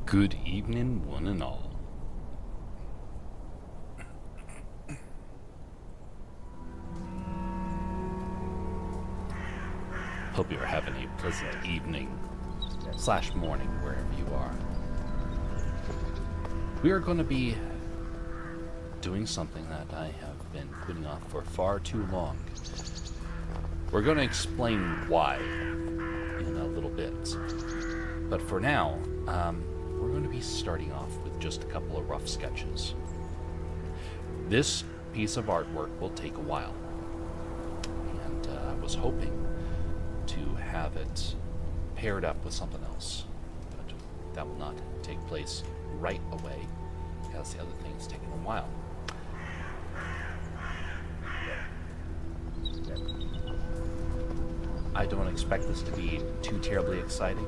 Good evening, one and all. Hope you're having a pleasant evening / morning wherever you are. We are going to be doing something that I have been putting off for far too long. We're going to explain why in a little bit. But for now, we're going to be starting off with just a couple of rough sketches. This piece of artwork will take a while, and I was hoping to have it paired up with something else, but that will not take place right away, because the other thing is taking a while. I don't expect this to be too terribly exciting.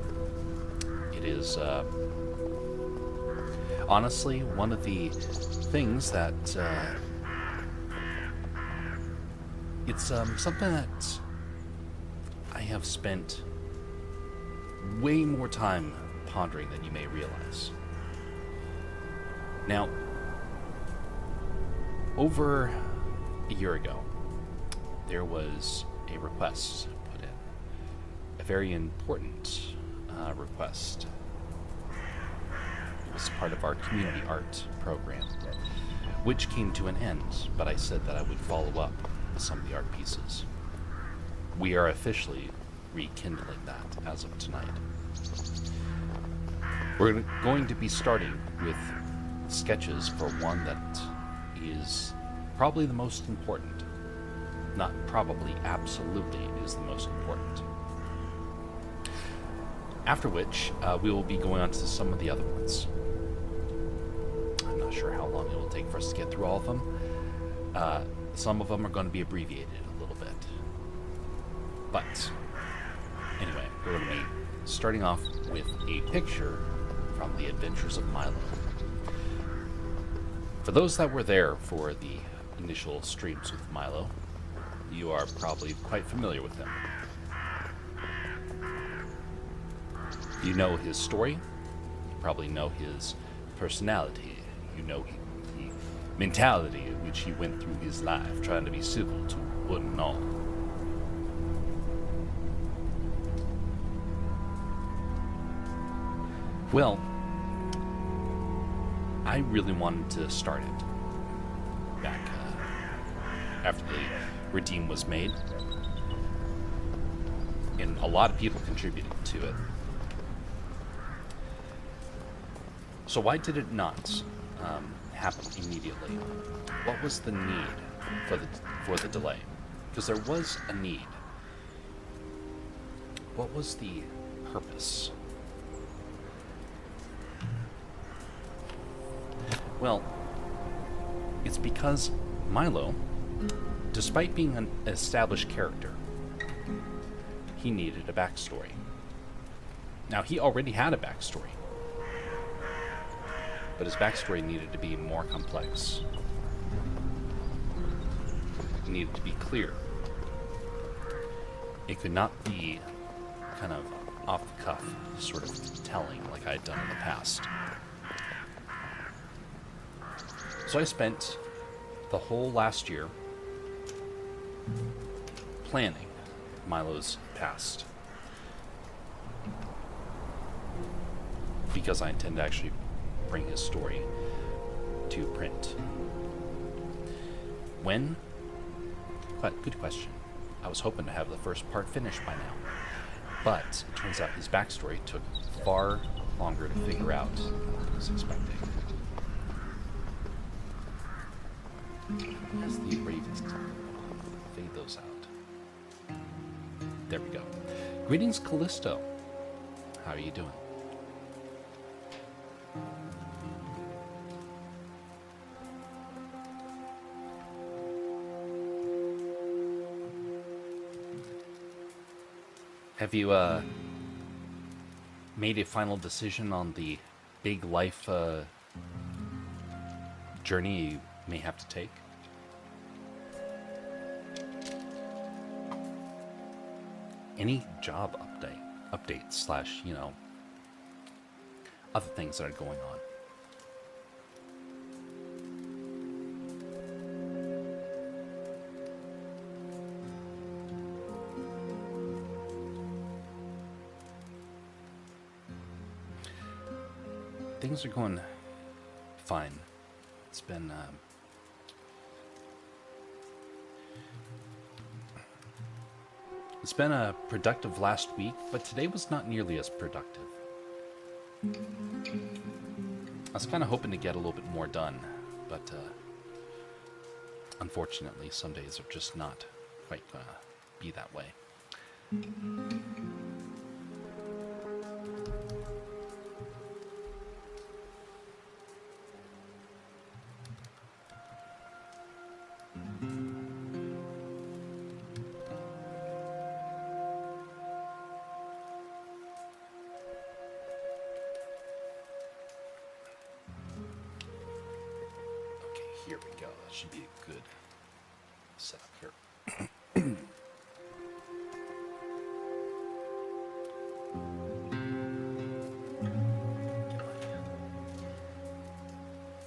It is honestly one of the things that it's something that I have spent way more time pondering than you may realize. Now, over a year ago, there was a request put in, a very important request. It was part of our community art program, which came to an end, but I said that I would follow up with some of the art pieces. We are officially rekindling that as of tonight. We're going to be starting with sketches for one that is probably the most important. Not probably, absolutely is the most important. After which, we will be going on to some of the other ones. I'm not sure how long it will take for us to get through all of them. Some of them are going to be abbreviated a little bit. But, anyway, we're going to be starting off with a picture from The Adventures of Milo. For those that were there for the initial streams with Milo, you are probably quite familiar with him. You know his story, you probably know his personality, you know the mentality in which he went through his life trying to be civil to one and all. Well, I really wanted to start it back after the Redeem was made, and a lot of people contributed to it. So why did it not happen immediately? What was the need for the delay? Because there was a need. What was the purpose? Well, it's because Milo, despite being an established character, he needed a backstory. Now, he already had a backstory, but his backstory needed to be more complex. It needed to be clear. It could not be kind of off the cuff sort of telling like I had done in the past. So I spent the whole last year planning Milo's past, because I intend to actually bring his story to print. When? Good question. I was hoping to have the first part finished by now, but it turns out his backstory took far longer to figure out than I was expecting. As the Ravens fade those out. There we go. Greetings, Callisto. How are you doing? Have you made a final decision on the big life journey you may have to take? Any job updates slash, other things that are going on. Things are going fine. It's been a productive last week, but today was not nearly as productive. I was kind of hoping to get a little bit more done, but unfortunately, some days are just not quite going to be that way. Here we go. That should be a good setup here.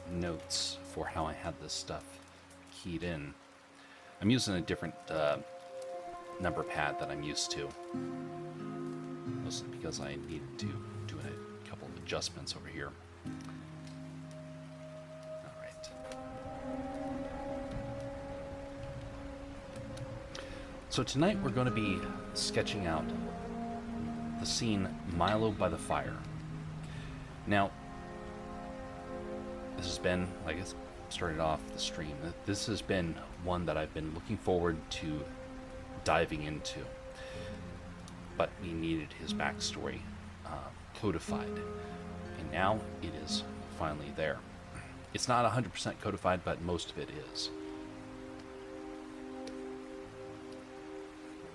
Notes for how I had this stuff keyed in. I'm using a different number pad that I'm used to. Mostly because I needed to do a couple of adjustments over here. So tonight we're going to be sketching out the scene Milo by the Fire. Now, this has been, like I started off the stream, this has been one that I've been looking forward to diving into. But we needed his backstory codified, and now it is finally there. It's not 100% codified, but most of it is.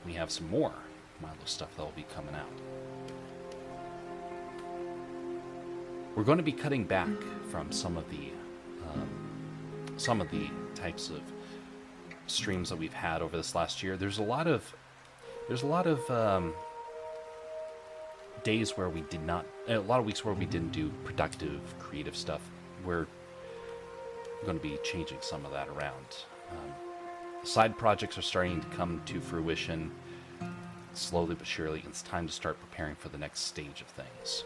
We have some more Milo stuff that will be coming out. We're going to be cutting back from some of the types of streams that we've had over this last year. There's a lot of days where we did not, a lot of weeks where we didn't do productive, creative stuff. We're going to be changing some of that around. Side projects are starting to come to fruition slowly but surely. It's time to start preparing for the next stage of things.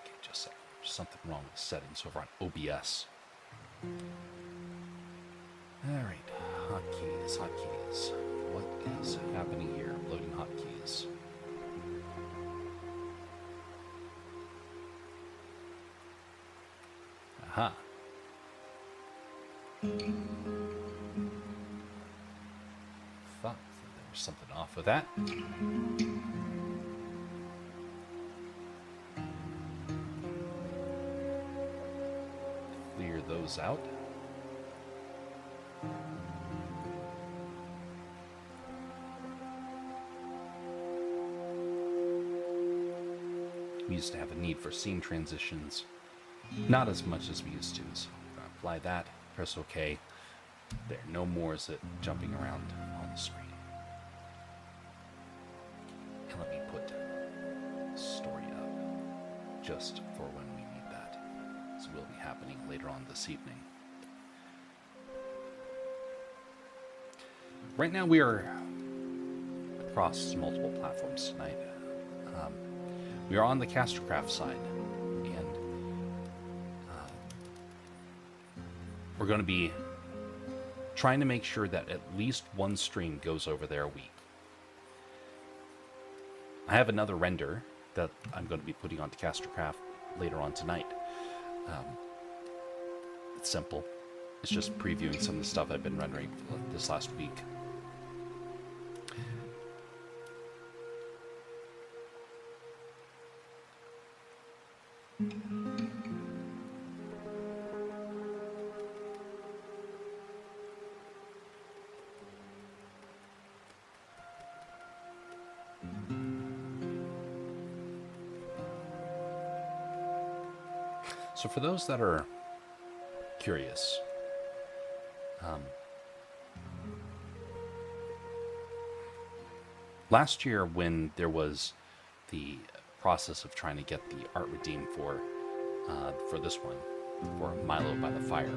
Okay, just a second. There's something wrong with the settings over on OBS. Alright, hotkeys, hotkeys. What is happening here? Loading hotkeys. Aha. Thought there was something off with that. Clear those out. We used to have a need for scene transitions. Not as much as we used to. So apply that, press OK. There, no more is it jumping around on the screen. And let me put story up just for when we need that. This will be happening later on this evening. Right now we are across multiple platforms tonight. We are on the Castercraft side. We're going to be trying to make sure that at least one stream goes over there a week. I have another render that I'm going to be putting onto Castercraft later on tonight. It's simple. It's just previewing some of the stuff I've been rendering this last week. So for those that are curious, Last year, when there was the process of trying to get the art redeemed for this one, for Milo by the Fire,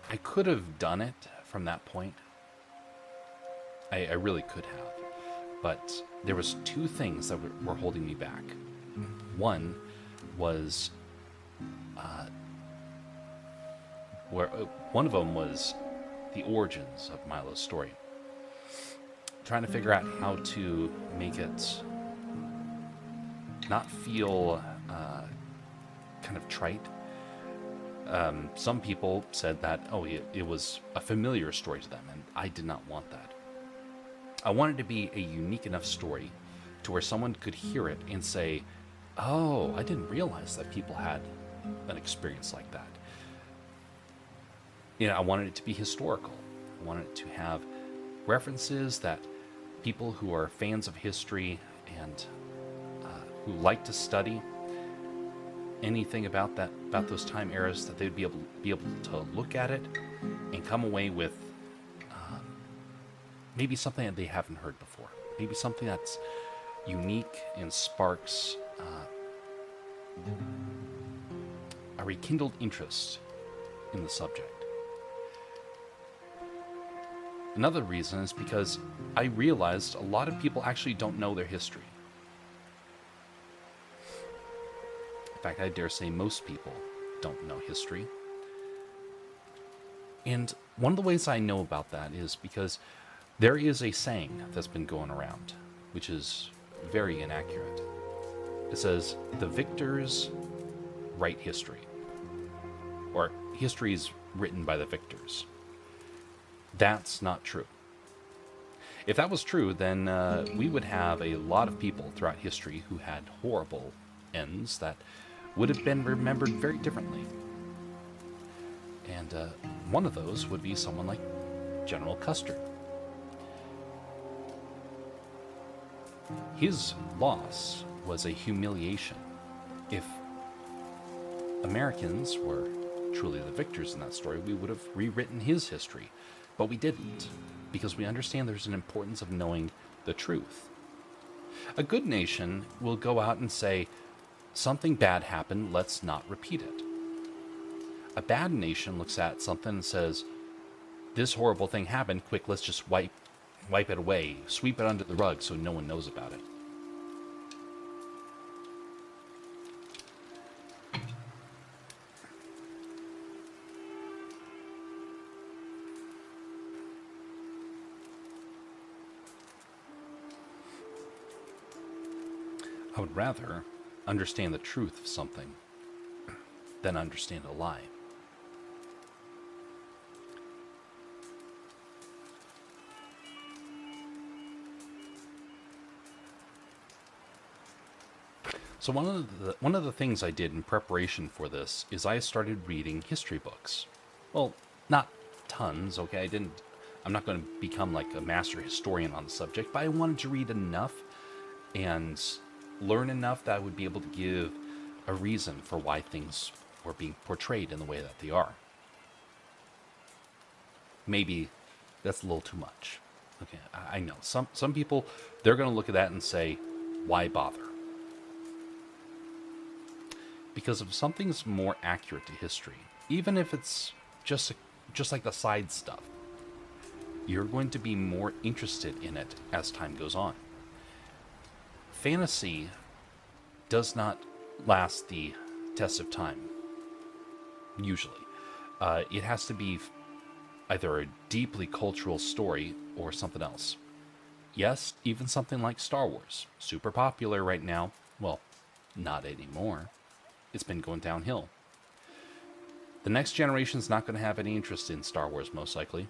I could have done it from that point. I really could have. But there was two things that were holding me back. One was one of them was the origins of Milo's story. Trying to figure out how to make it not feel kind of trite. Some people said that, it was a familiar story to them, and I did not want that. I wanted to be a unique enough story to where someone could hear it and say, oh, I didn't realize that people had an experience like that. I wanted it to be historical. I wanted it to have references that people who are fans of history and who like to study anything about those time eras, that they'd be able to look at it and come away with maybe something that they haven't heard before. Maybe something that's unique and sparks a rekindled interest in the subject. Another reason is because I realized a lot of people actually don't know their history. In fact, I dare say most people don't know history. And one of the ways I know about that is because there is a saying that's been going around, which is very inaccurate. It says, the victors write history. Or, history is written by the victors. That's not true. If that was true, then we would have a lot of people throughout history who had horrible ends that would have been remembered very differently. And one of those would be someone like General Custer. His loss was a humiliation. If Americans were truly the victors in that story, we would have rewritten his history. But we didn't, because we understand there's an importance of knowing the truth. A good nation will go out and say, something bad happened, let's not repeat it. A bad nation looks at something and says, this horrible thing happened, quick, let's just wipe it away, sweep it under the rug so no one knows about it. I would rather understand the truth of something than understand a lie. So one of the things I did in preparation for this is I started reading history books. Well, not tons, okay? I'm not going to become like a master historian on the subject, but I wanted to read enough and learn enough that I would be able to give a reason for why things were being portrayed in the way that they are. Maybe that's a little too much. Okay, I know. Some people, they're going to look at that and say, why bother? Because if something's more accurate to history, even if it's just like the side stuff, you're going to be more interested in it as time goes on. Fantasy does not last the test of time, usually. It has to be either a deeply cultural story or something else. Yes, even something like Star Wars, super popular right now. Well, not anymore. It's been going downhill. The next generation's not going to have any interest in Star Wars, most likely.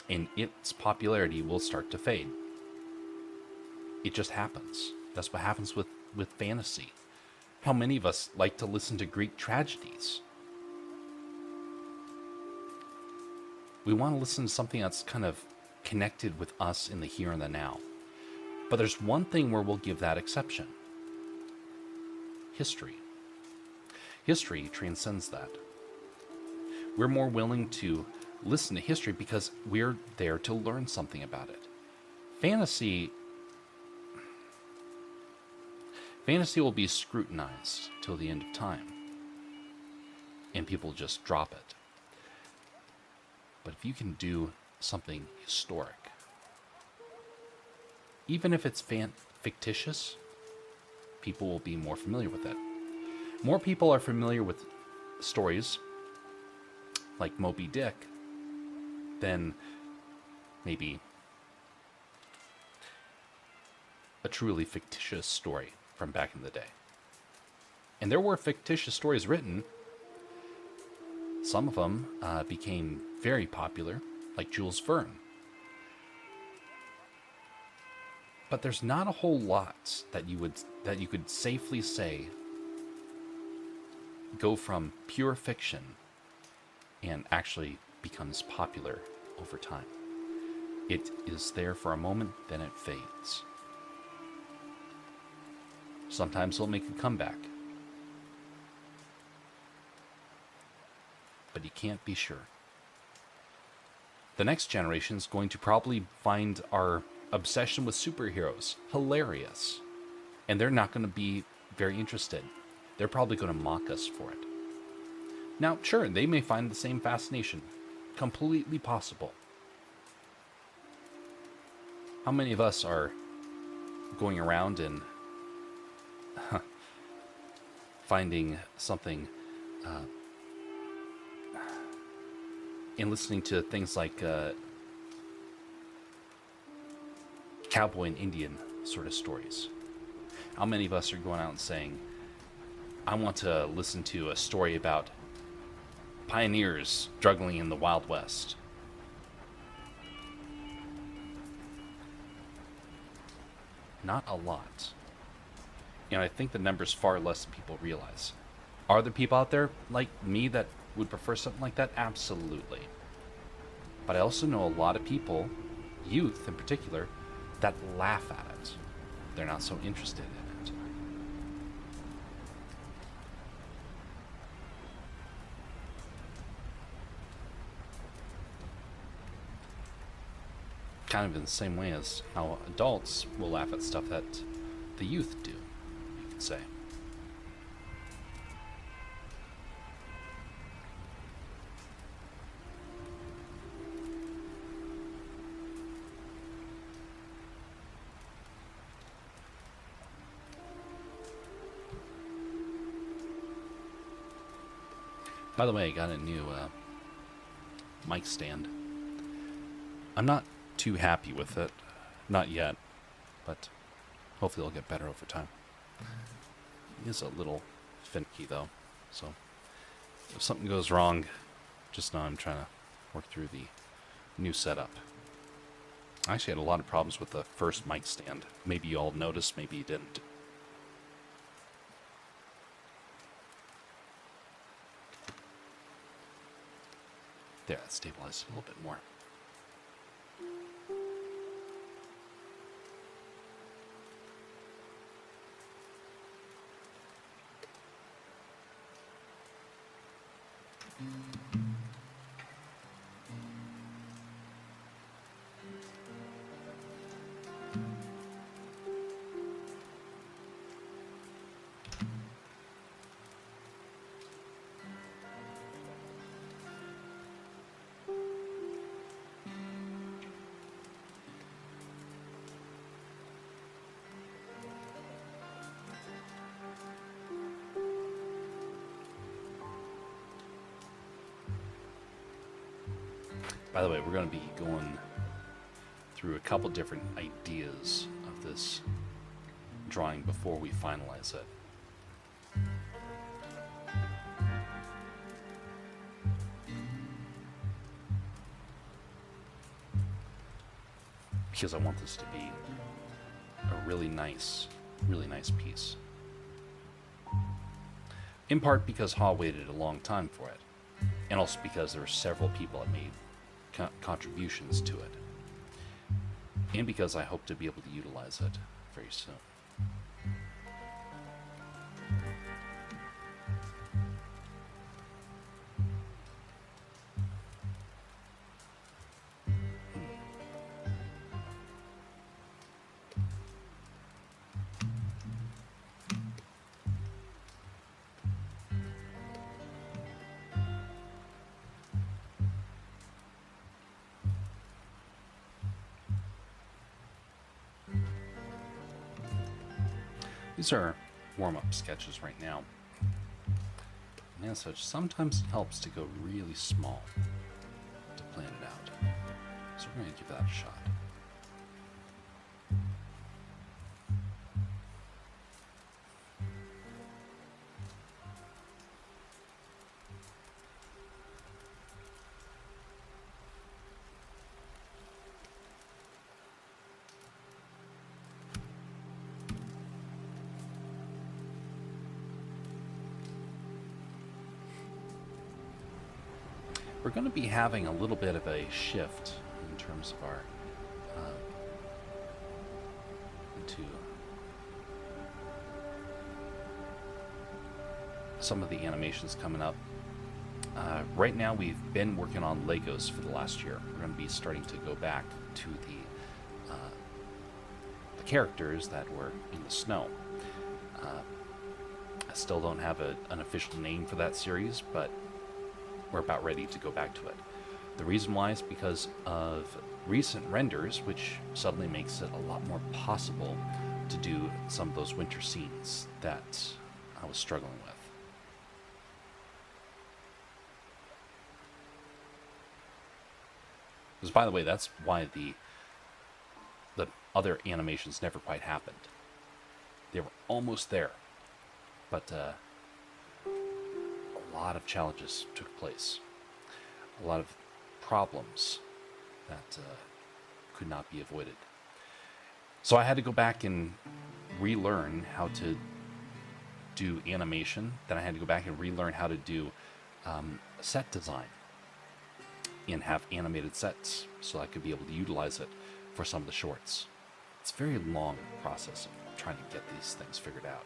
And its popularity will start to fade. It just happens. That's what happens with fantasy. How many of us like to listen to Greek tragedies? We want to listen to something that's kind of connected with us in the here and the now. But there's one thing where we'll give that exception. History. History transcends that. We're more willing to listen to history because we're there to learn something about it. Fantasy will be scrutinized till the end of time, and people just drop it. But if you can do something historic, even if it's fictitious, people will be more familiar with it. More people are familiar with stories like Moby Dick than maybe a truly fictitious story from back in the day. And there were fictitious stories written. Some of them became very popular, like Jules Verne. But there's not a whole lot that you could safely say go from pure fiction and actually becomes popular over time. It is there for a moment, then it fades. Sometimes it'll make a comeback. But you can't be sure. The next generation is going to probably find our obsession with superheroes hilarious. And they're not going to be very interested. They're probably going to mock us for it. Now, sure, they may find the same fascination. Completely possible. How many of us are going around and finding something and listening to things like cowboy and Indian sort of stories? How many of us are going out and saying, I want to listen to a story about pioneers struggling in the Wild West? Not a lot. And I think the number's far less than people realize. Are there people out there like me that would prefer something like that? Absolutely. But I also know a lot of people, youth in particular, that laugh at it. They're not so interested in it. Kind of in the same way as how adults will laugh at stuff that the youth do, you could say. By the way, I got a new mic stand. I'm not too happy with it. Not yet. But hopefully it'll get better over time. It is a little finicky though. So if something goes wrong, just know I'm trying to work through the new setup. I actually had a lot of problems with the first mic stand. Maybe you all noticed, maybe you didn't. There, that stabilized a little bit more. By the way, we're going to be going through a couple different ideas of this drawing before we finalize it. Because I want this to be a really nice piece. In part because Haw waited a long time for it, and also because there were several people that made contributions to it, and because I hope to be able to utilize it very soon. These are warm-up sketches right now. And as such, sometimes it helps to go really small to plan it out. So we're going to give that a shot. We're going to be having a little bit of a shift in terms of our into some of the animations coming up. Right now, we've been working on Legos for the last year. We're going to be starting to go back to the characters that were in the snow. I still don't have an official name for that series, but we're about ready to go back to it. The reason why is because of recent renders, which suddenly makes it a lot more possible to do some of those winter scenes that I was struggling with. Because, by the way, that's why the other animations never quite happened. They were almost there, but a lot of challenges took place. A lot of problems that could not be avoided. So I had to go back and relearn how to do animation. Then I had to go back and relearn how to do set design and have animated sets so I could be able to utilize it for some of the shorts. It's a very long process of trying to get these things figured out.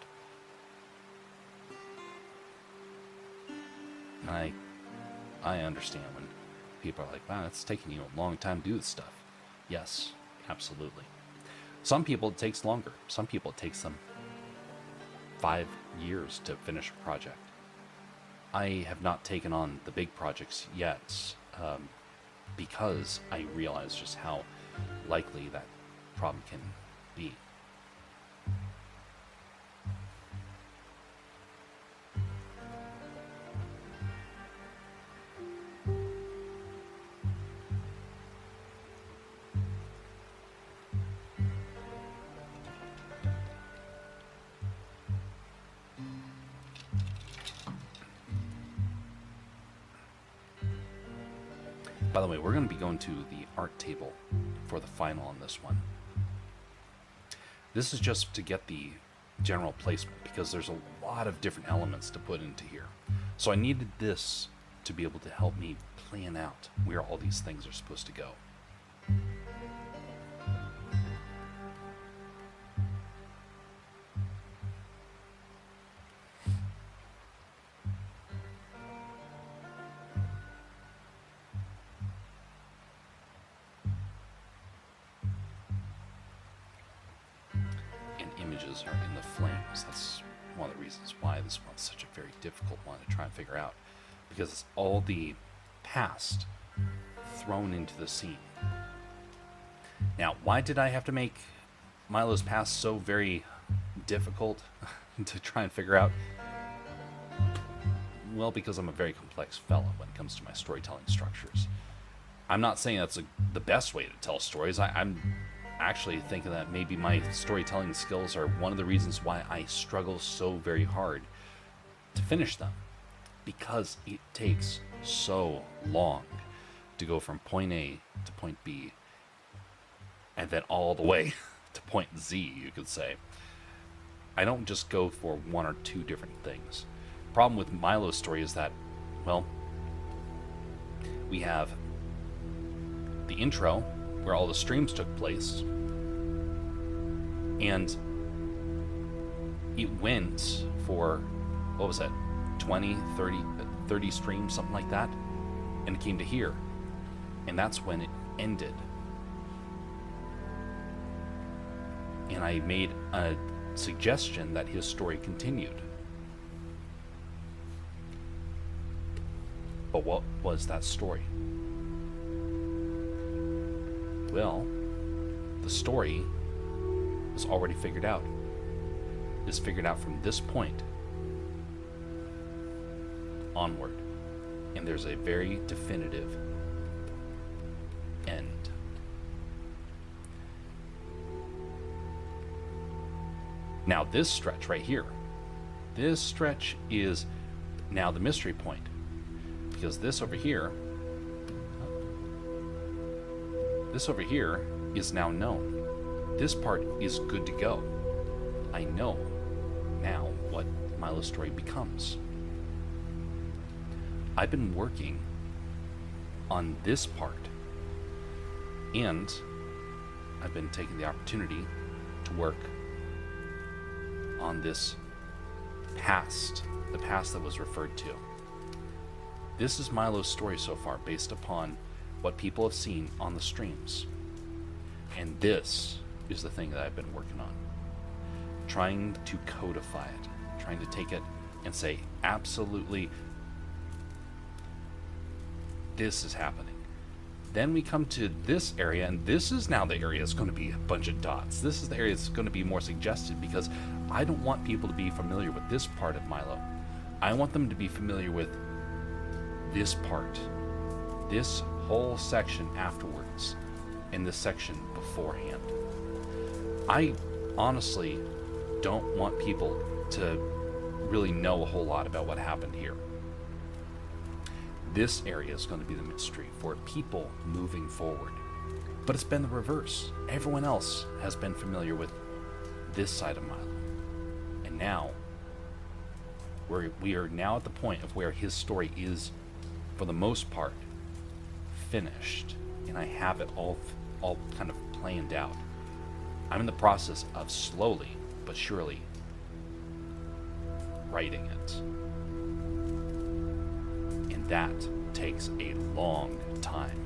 And I understand when people are like, wow, it's taking you a long time to do this stuff. Yes, absolutely. Some people it takes longer. Some people it takes them 5 years to finish a project. I have not taken on the big projects yet because I realize just how likely that problem can be. By the way, we're going to be going to the art table for the final on this one. This is just to get the general placement because there's a lot of different elements to put into here. So I needed this to be able to help me plan out where all these things are supposed to go. Images are in the flames. That's one of the reasons why this one's such a very difficult one to try and figure out, because it's all the past thrown into the scene. Now, why did I have to make Milo's past so very difficult to try and figure out? Well, because I'm a very complex fellow when it comes to my storytelling structures. I'm not saying that's the best way to tell stories. I'm actually thinking that maybe my storytelling skills are one of the reasons why I struggle so very hard to finish them, because it takes so long to go from point A to point B and then all the way to point Z, you could say. I don't just go for one or two different things. Problem with Milo's story is that, well, we have the intro where all the streams took place, and it went for, what was it, 20, 30 streams, something like that, and it came to here, and that's when it ended. And I made a suggestion that his story continued. But what was that story? Well, the story was already figured out. is figured out from this point onward. And there's a very definitive end. Now this stretch right here, this stretch is now the mystery point, because this over here is now known. This part is good to go. I know now what Milo's story becomes. I've been working on this part, and I've been taking the opportunity to work on this past, the past that was referred to. This is Milo's story so far, based upon what people have seen on the streams. And this is the thing that I've been working on. Trying to codify it, trying to take it and say, absolutely, this is happening. Then we come to this area, and this is now the area that's going to be a bunch of dots. This is the area that's going to be more suggested, because I don't want people to be familiar with this part of Milo. I want them to be familiar with this part, this whole section afterwards, and this section beforehand. I honestly don't want people to really know a whole lot about what happened here. This area is going to be the mystery for people moving forward. But it's been the reverse. Everyone else has been familiar with this side of Milo. And now, we are now at the point of where his story is, for the most part, finished. And I have it all kind of planned out. I'm in the process of slowly but surely writing it. And that takes a long time.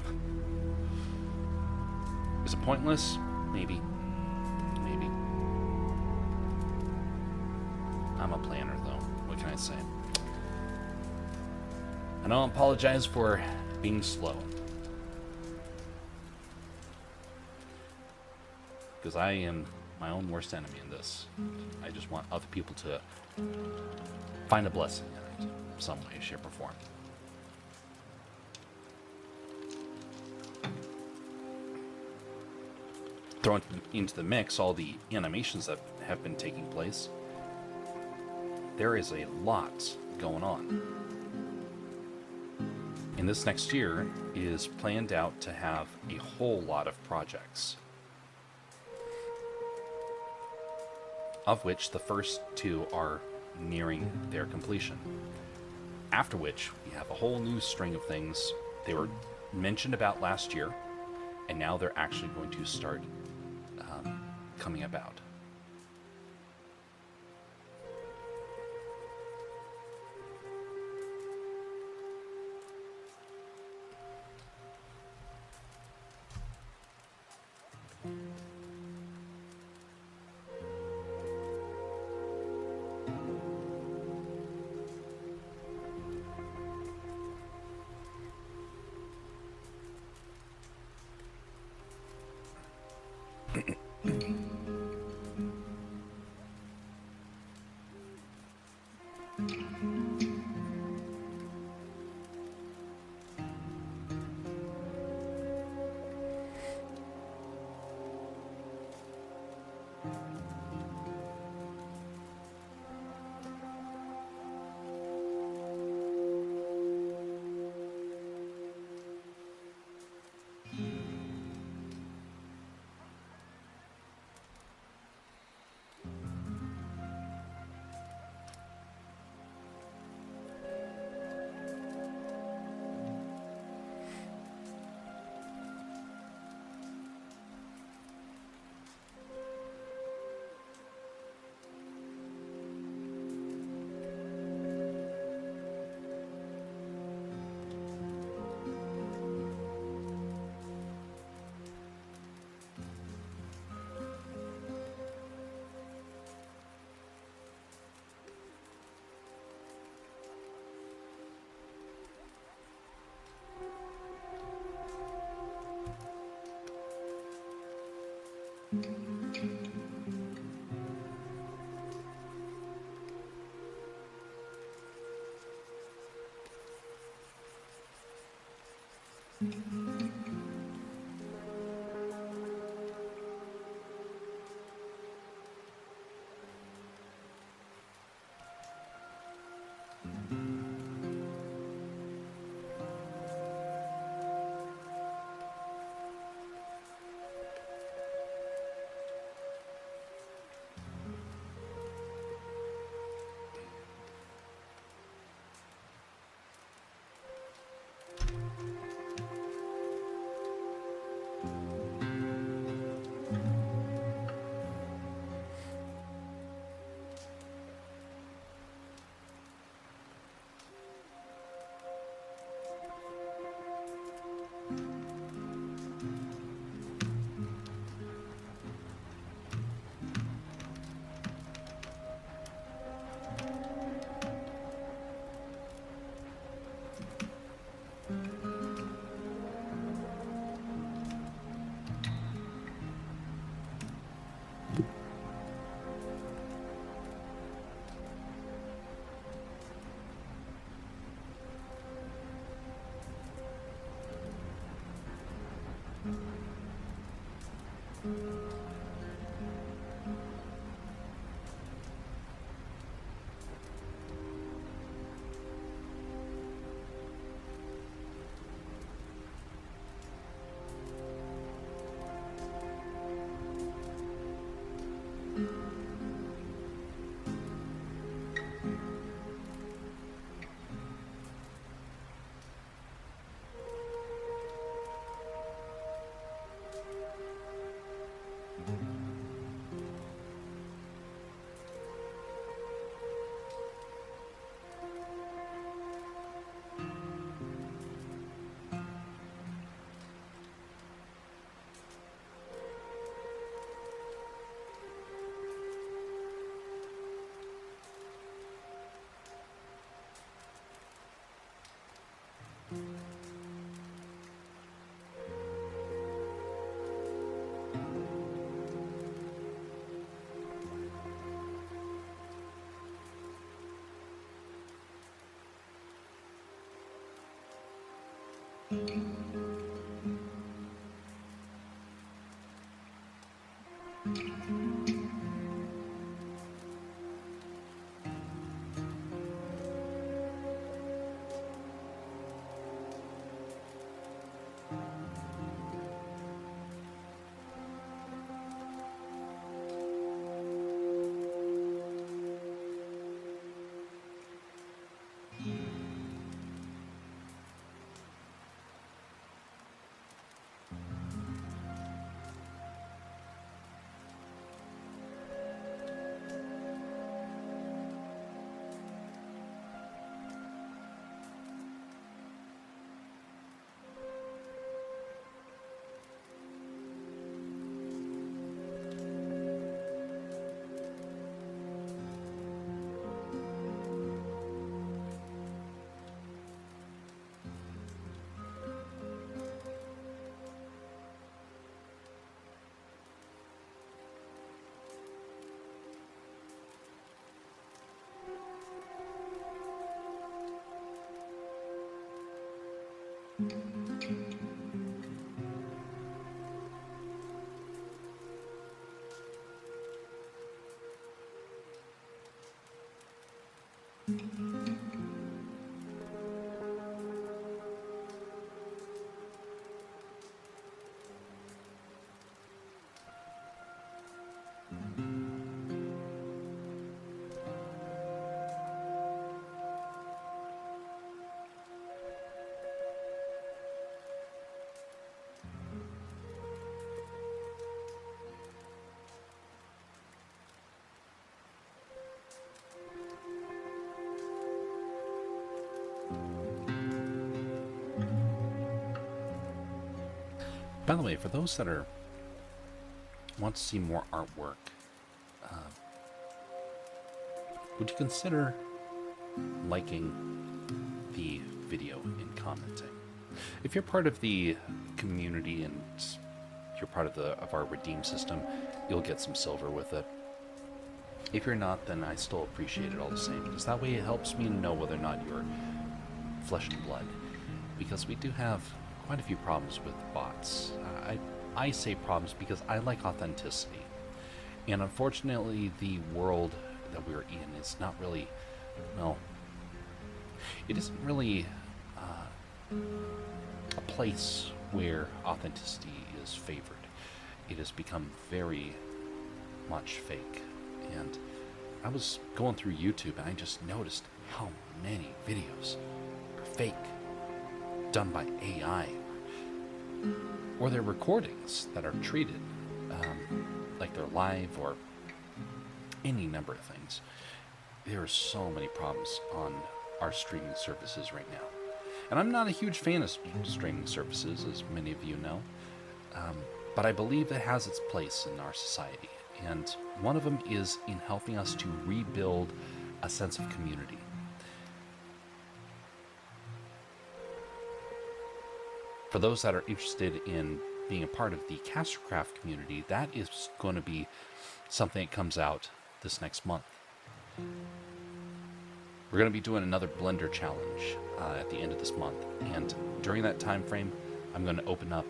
Is it pointless? Maybe. Maybe. I'm a planner, though. What can I say? I don't apologize for being slow, because I am my own worst enemy in this. I just want other people to find a blessing in it, some way, shape, or form. Thrown into the mix all the animations that have been taking place. There is a lot going on. And this next year is planned out to have a whole lot of projects, of which the first two are nearing their completion. After which, we have a whole new string of things. They were mentioned about last year, and now they're actually going to start coming about. By the way, for those that are want to see more artwork, would you consider liking the video and commenting? If you're part of the community and you're part of our redeem system, you'll get some silver with it. If you're not, then I still appreciate it all the same, because that way it helps me know whether or not you're flesh and blood. Because we do have quite a few problems with bots. I say problems because I like authenticity. And unfortunately, the world that we're in is not really, well, it isn't really a place where authenticity is favored. It has become very much fake. And I was going through YouTube and I just noticed how many videos are fake, done by AI, or they're recordings that are treated like they're live, or any number of things. There are so many problems on our streaming services right now. And I'm not a huge fan of streaming services, as many of you know, but I believe it has its place in our society. And one of them is in helping us to rebuild a sense of community. For those that are interested in being a part of the Castercraft community, that is going to be something that comes out this next month. We're going to be doing another Blender challenge at the end of this month, and during that time frame, I'm going to open up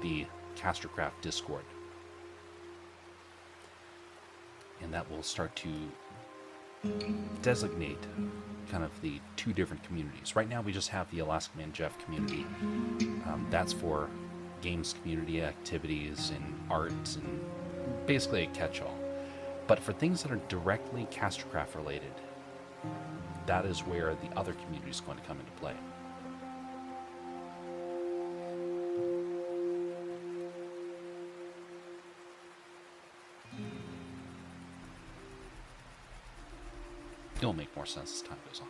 the Castercraft Discord, and that will start to designate kind of the two different communities. Right now, we just have the Alaska Man Jeff community. That's for games, community activities, and art, and basically a catch-all. But for things that are directly Castercraft related, that is where the other community is going to come into play. It'll make more sense as time goes on.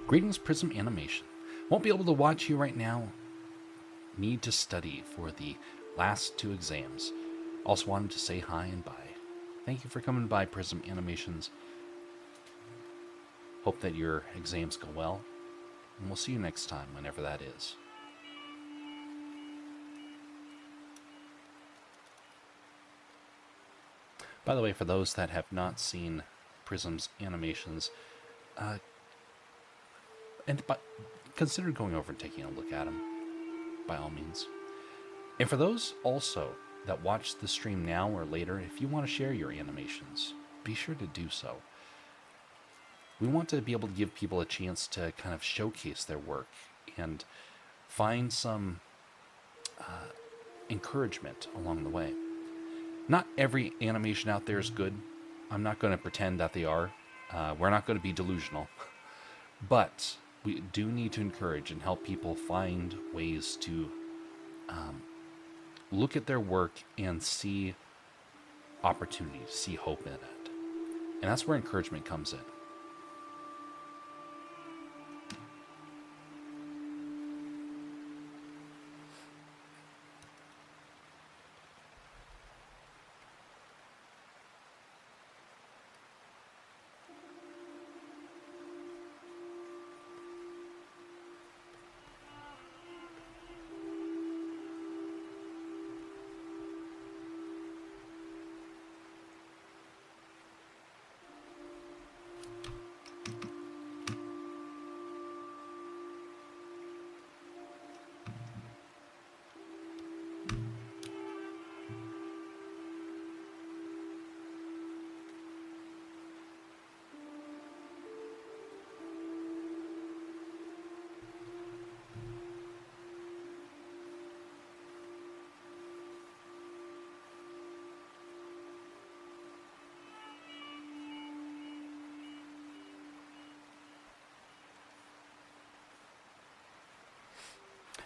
Greetings, Prism Animation. Won't be able to watch you right now. Need to study for the last two exams. Also wanted to say hi and bye. Thank you for coming by, Prism Animations. Hope that your exams go well, and we'll see you next time, whenever that is. By the way, for those that have not seen Prism's animations, consider going over and taking a look at them, by all means. And for those also that watch the stream now or later, if you want to share your animations, be sure to do so. We want to be able to give people a chance to kind of showcase their work and find some encouragement along the way. Not every animation out there is good. I'm not going to pretend that they are. We're not going to be delusional. But we do need to encourage and help people find ways to look at their work and see opportunities, see hope in it. And that's where encouragement comes in.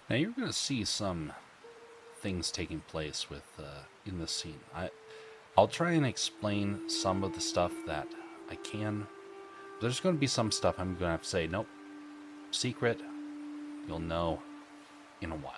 Now you're going to see some things taking place with in this scene. I'll try and explain some of the stuff that I can. There's going to be some stuff I'm going to have to say, nope, secret. You'll know in a while.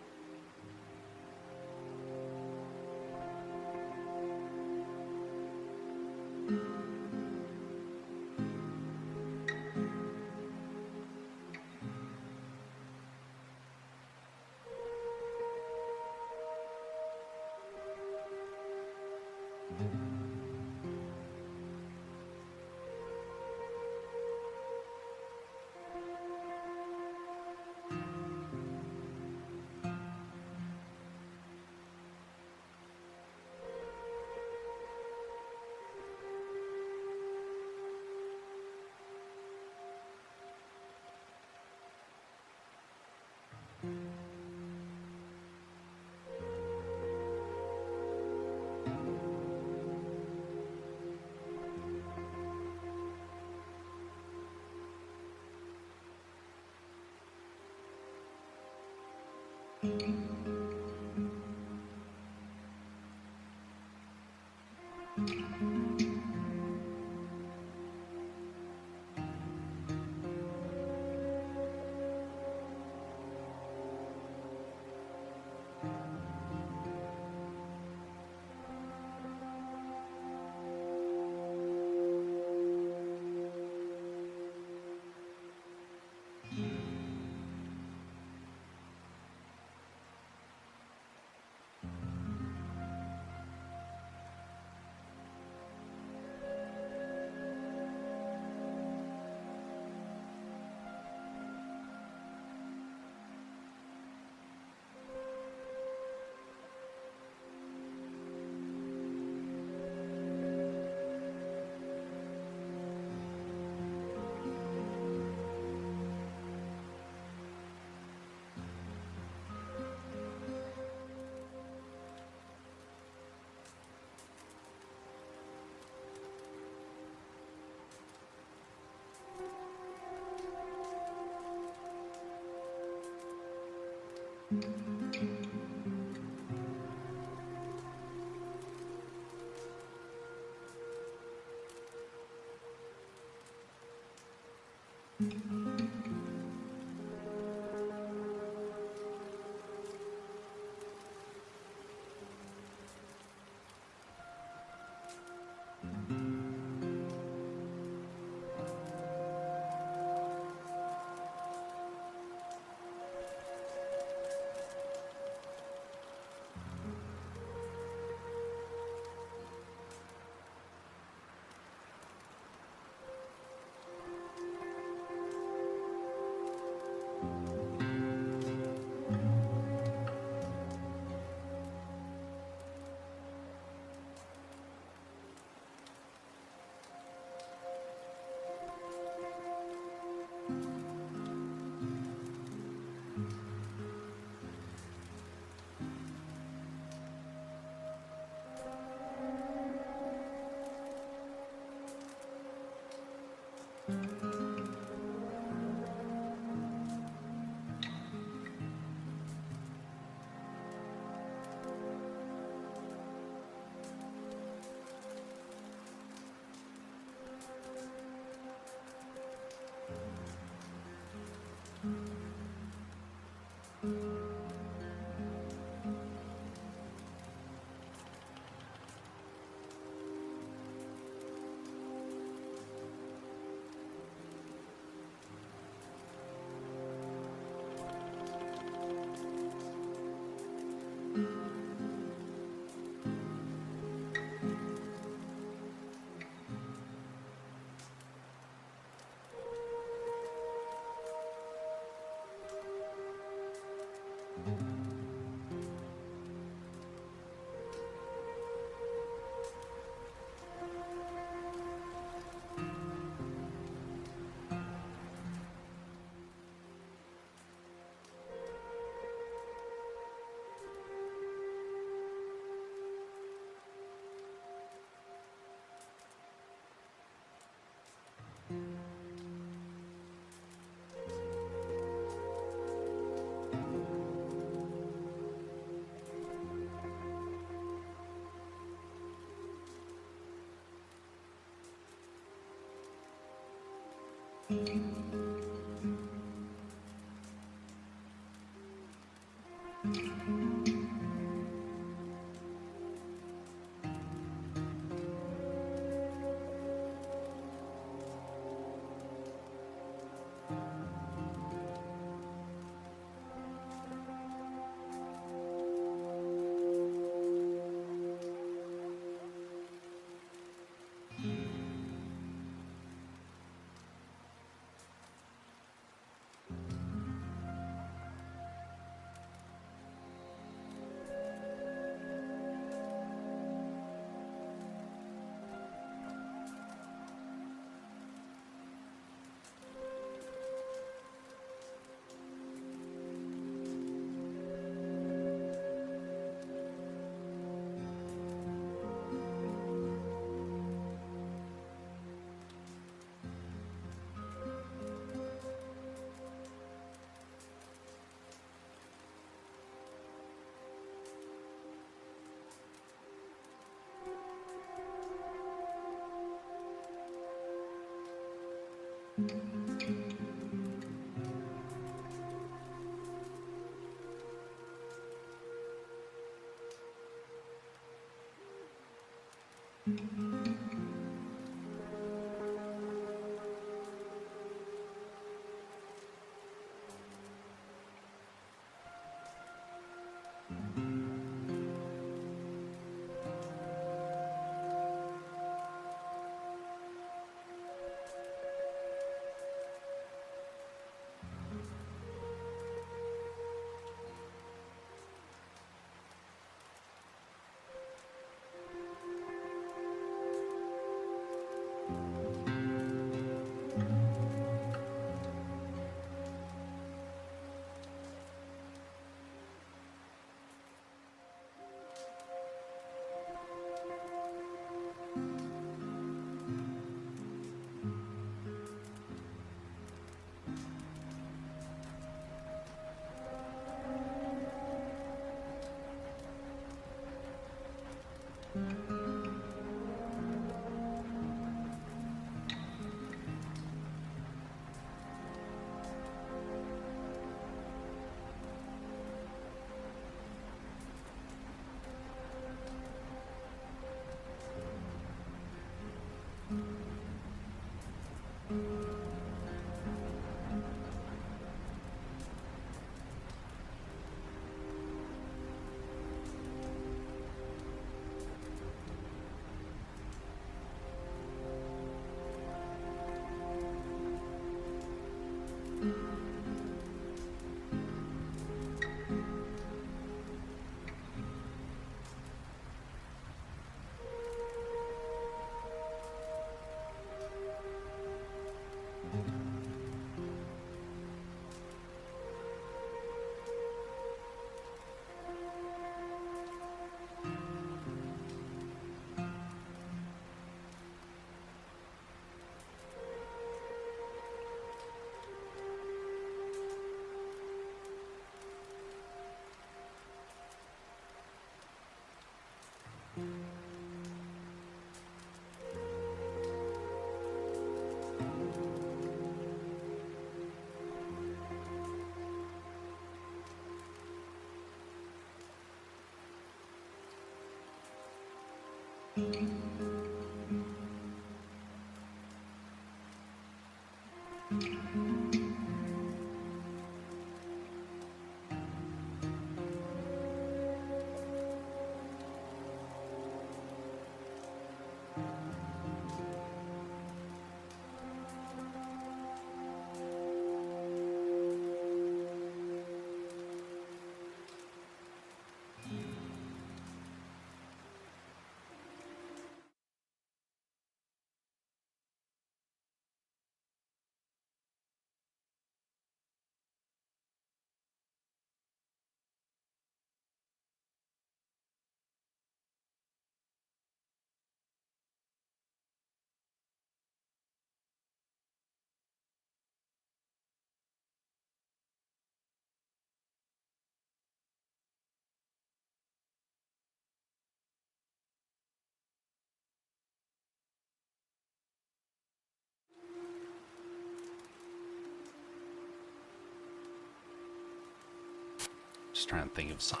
Just trying to think of some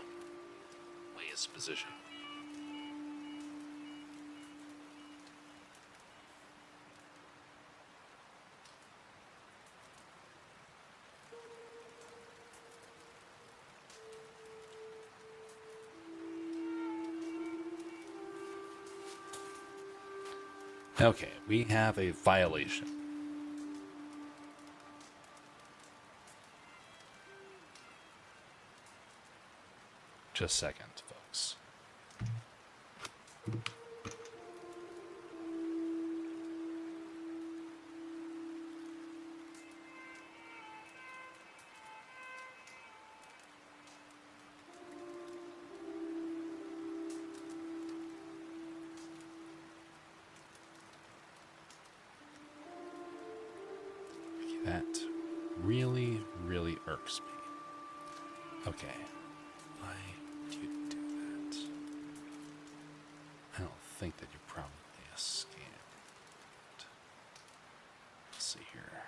latest position. Okay, we have a violation. Just a second, folks. That really, really irks me. Okay. Why do you do that? I don't think that you're probably a scam. Let's see here.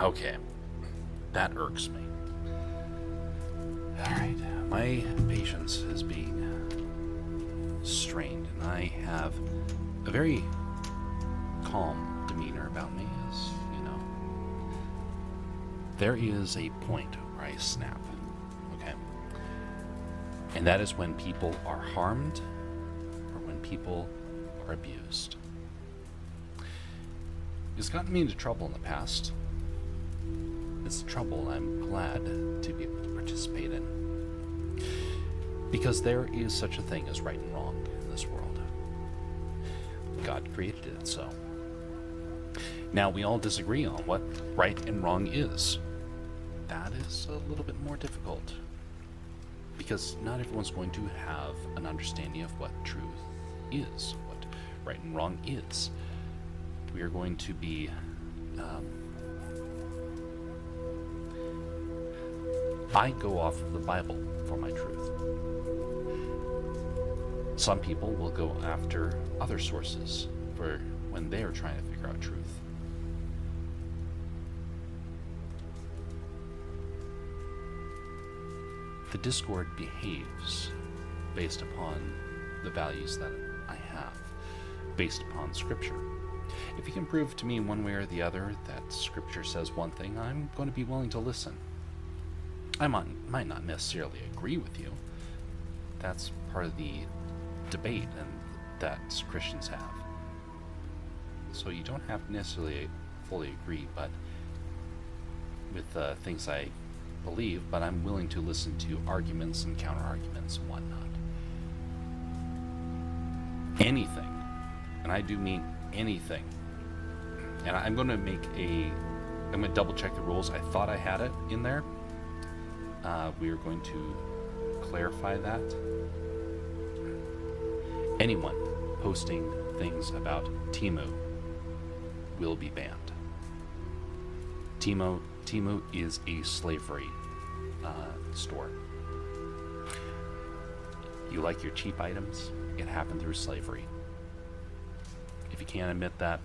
Okay. That irks me. Alright. My patience is being strained, and I have a very calm demeanor about me, as you know. There is a point where I snap, okay? And that is when people are harmed or when people are abused. It's gotten me into trouble in the past. It's trouble I'm glad to be able to participate in. Because there is such a thing as right and wrong in this world. God created it so. Now, we all disagree on what right and wrong is. That is a little bit more difficult. Because not everyone's going to have an understanding of what truth is, what right and wrong is. We are going to be I go off of the Bible for my truth. Some people will go after other sources for when they are trying to figure out truth. The Discord behaves based upon the values that I have, based upon Scripture. If you can prove to me one way or the other that Scripture says one thing, I'm going to be willing to listen. I might not necessarily agree with you. That's part of the debate that Christians have. So you don't have to necessarily fully agree, but with things I believe, but I'm willing to listen to arguments and counter-arguments and whatnot. Anything, and I do mean anything. And I'm going to double check the rules. I thought I had it in there. We are going to clarify that. Anyone posting things about Temu will be banned. Temu is a slavery store. You like your cheap items? It happened through slavery. If you can't admit that,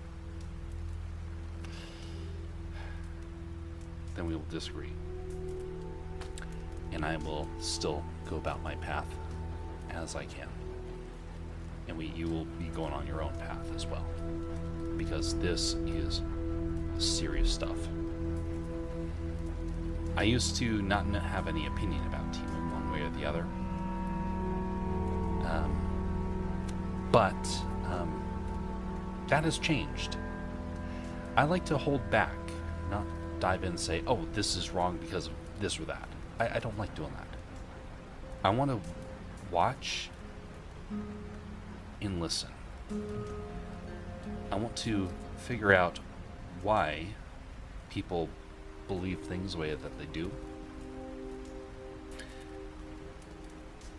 then we will disagree. And I will still go about my path as I can. And you will be going on your own path as well. Because this is serious stuff. I used to not have any opinion about Temu one way or the other. But that has changed. I like to hold back, not dive in and say, oh, this is wrong because of this or that. I don't like doing that. I want to watch and listen. I want to figure out why people believe things the way that they do.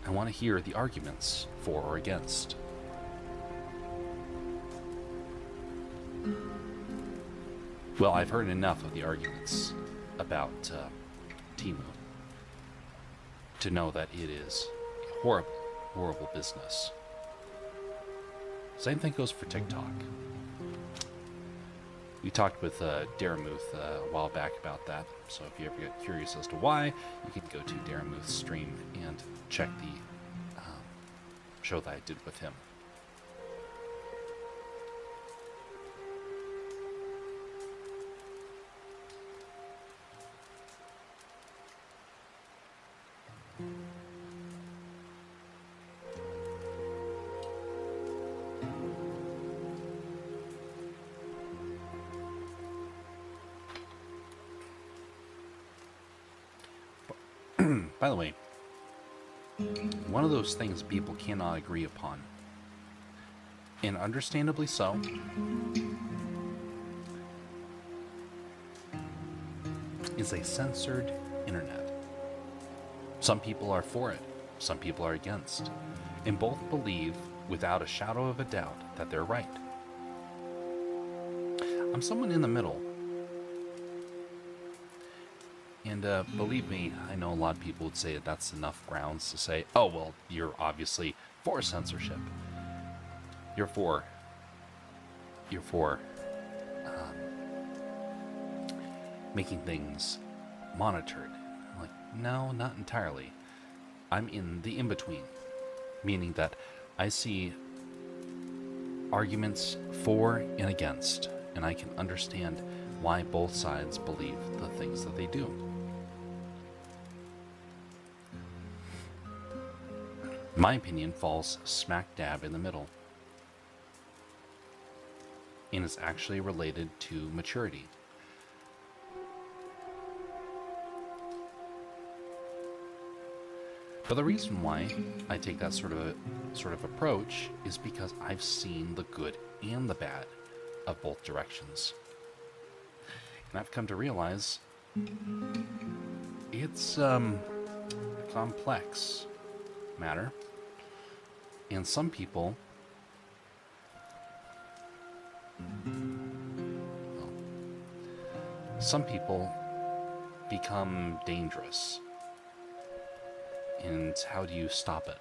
I want to hear the arguments for or against. Well, I've heard enough of the arguments about Temu to know that it is a horrible, horrible business. Same thing goes for TikTok. We talked with Daramuth a while back about that, so if you ever get curious as to why, you can go to Daramuth's stream and check the show that I did with him. By the way, one of those things people cannot agree upon, and understandably so, is a censored internet. Some people are for it, some people are against, and both believe without a shadow of a doubt that they're right. I'm someone in the middle. And believe me, I know a lot of people would say that that's enough grounds to say, oh, well, you're obviously for censorship. You're for making things monitored. I'm like, no, not entirely. I'm in the in-between, meaning that I see arguments for and against, and I can understand why both sides believe the things that they do. My opinion falls smack dab in the middle, and is actually related to maturity. But the reason why I take that sort of approach is because I've seen the good and the bad of both directions. And I've come to realize it's a complex matter. And some people, become dangerous. And how do you stop it?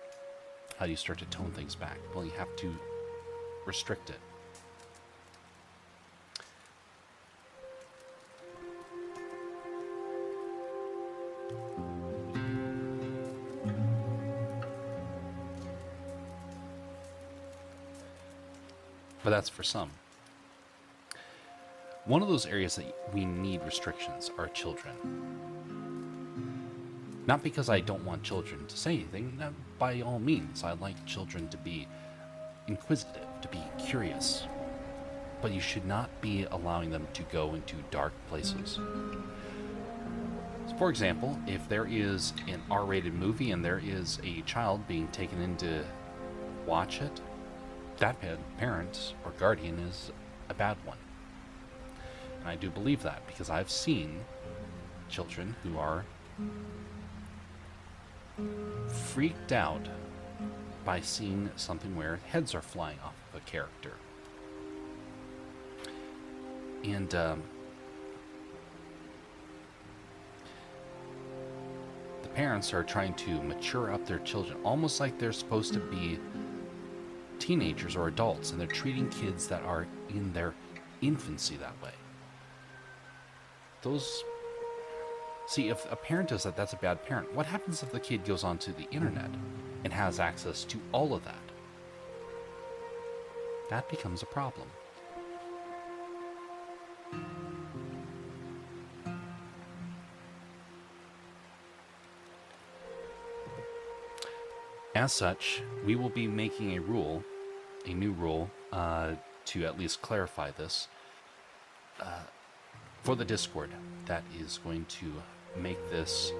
How do you start to tone things back? Well, you have to restrict it. But that's for some. One of those areas that we need restrictions are children. Not because I don't want children to say anything. No, by all means, I like children to be inquisitive, to be curious. But you should not be allowing them to go into dark places. So for example, if there is an R-rated movie and there is a child being taken in to watch it, that parent or guardian is a bad one. And I do believe that because I've seen children who are freaked out by seeing something where heads are flying off of a character. And the parents are trying to mature up their children, almost like they're supposed to be teenagers or adults, and they're treating kids that are in their infancy that way. See, if a parent does that, that's a bad parent. What happens if the kid goes onto the internet and has access to all of that? That becomes a problem. As such, we will be making a new rule, to at least clarify this, for the Discord, that is going to make this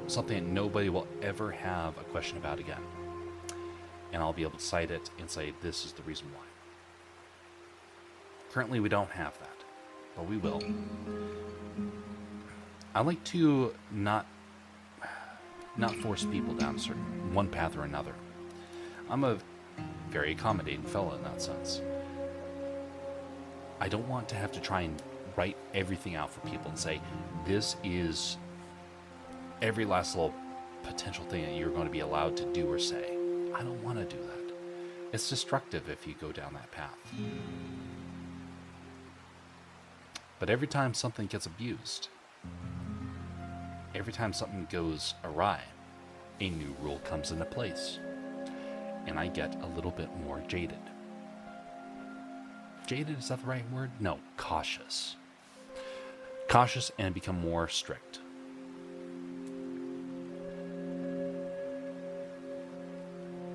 something that nobody will ever have a question about again. And I'll be able to cite it and say, this is the reason why. Currently, we don't have that, but we will. I like to not force people down one path or another. I'm a very accommodating fellow in that sense. I don't want to have to try and write everything out for people and say, this is every last little potential thing that you're going to be allowed to do or say. I don't want to do that. It's destructive if you go down that path. But every time something gets abused, every time something goes awry, a new rule comes into place. And I get a little bit more jaded. Jaded, is that the right word? No, cautious. Cautious and become more strict.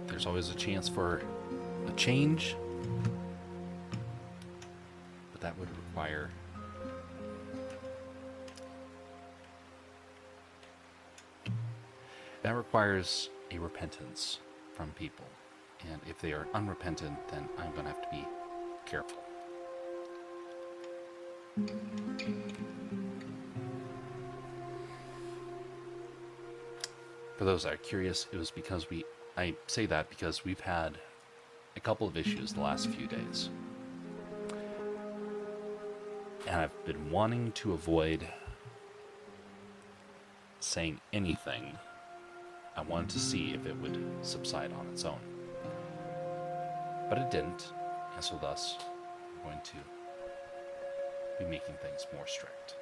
There's always a chance for a change, but that would require a repentance from people. And if they are unrepentant, then I'm going to have to be careful. For those that are curious, it was because I say that because we've had a couple of issues the last few days. And I've been wanting to avoid saying anything. I wanted to see if it would subside on its own. But it didn't, and so thus, I'm going to be making things more strict.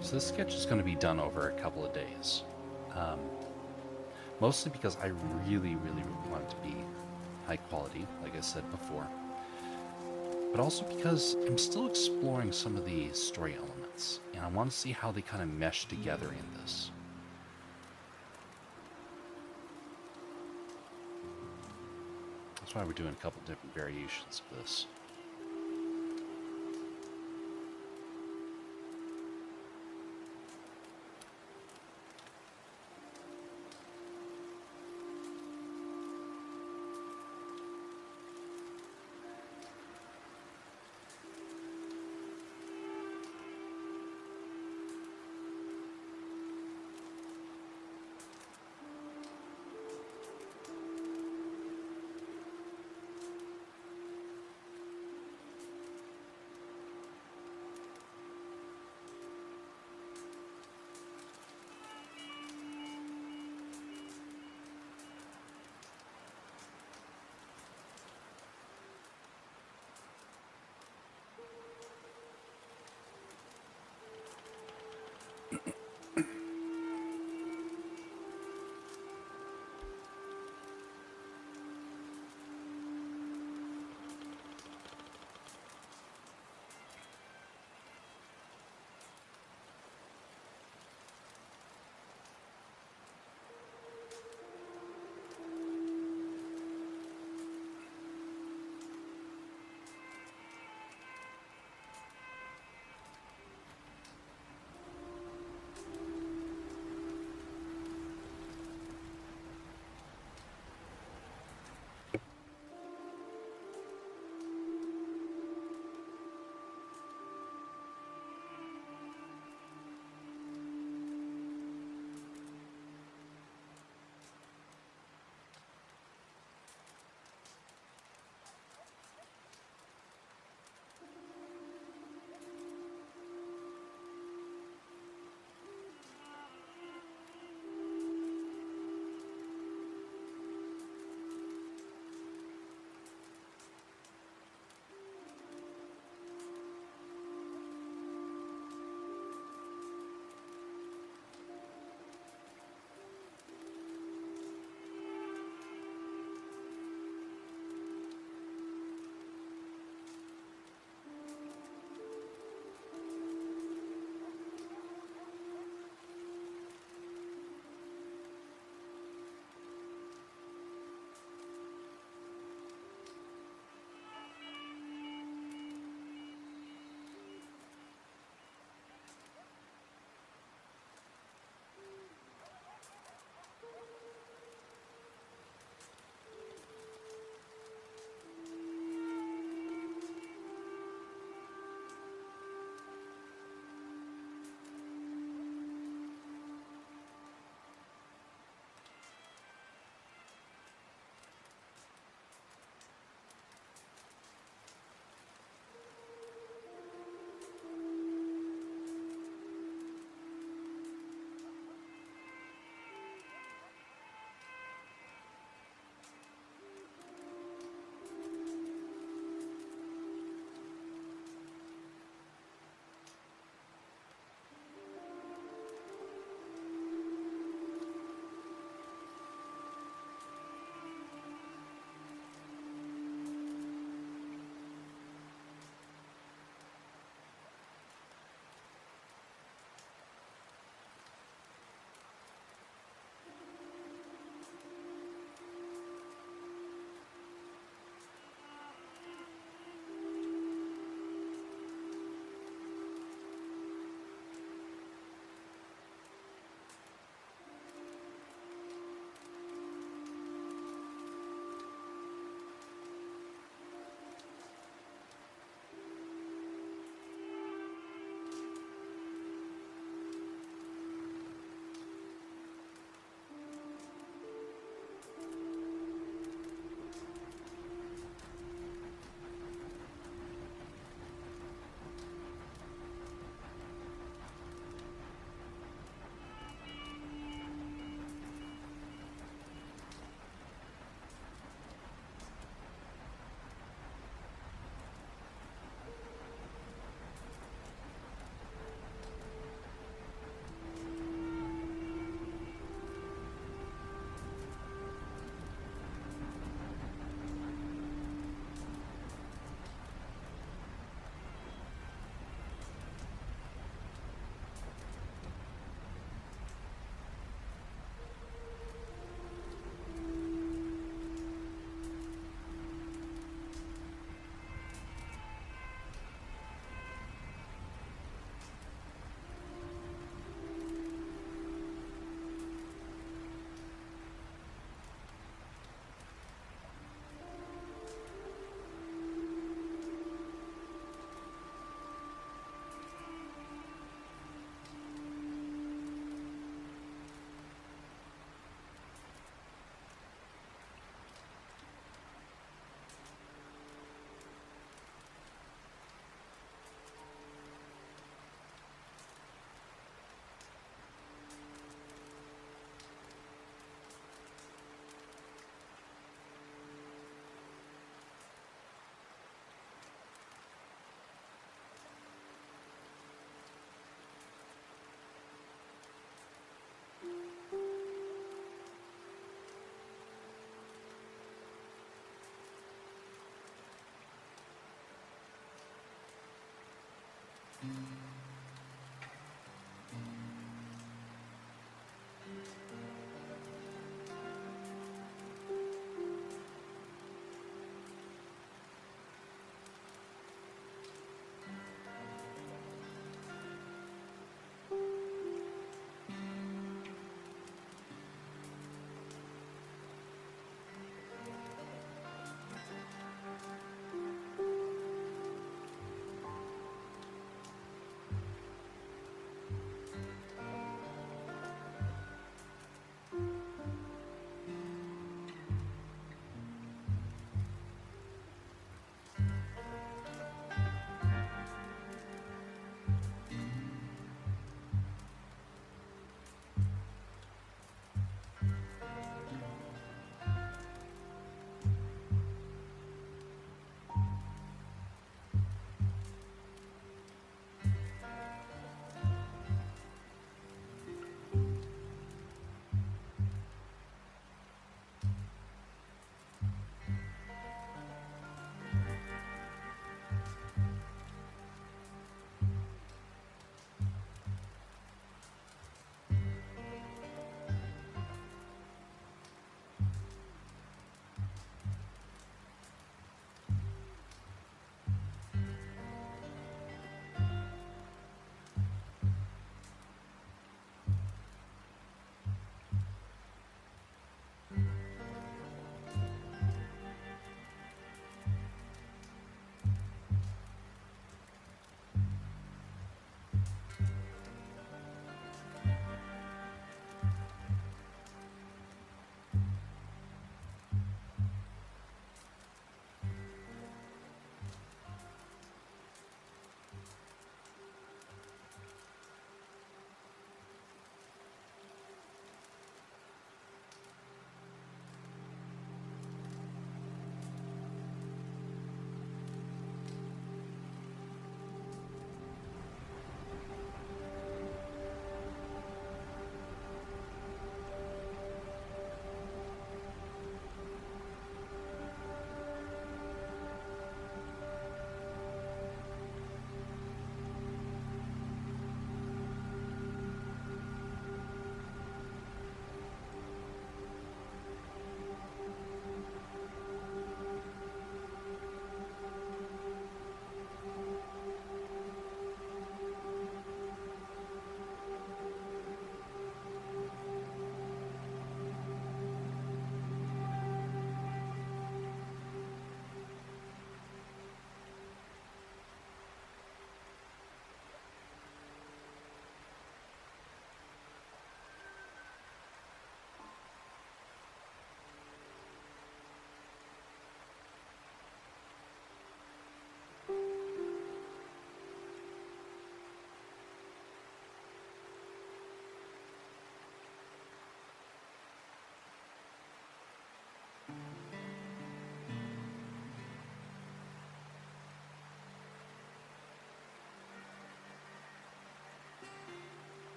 So this sketch is going to be done over a couple of days. Mostly because I really want it to be high quality, like I said before. But also because I'm still exploring some of the story elements, and I want to see how they kind of mesh together in this. That's why we're doing a couple different variations of this.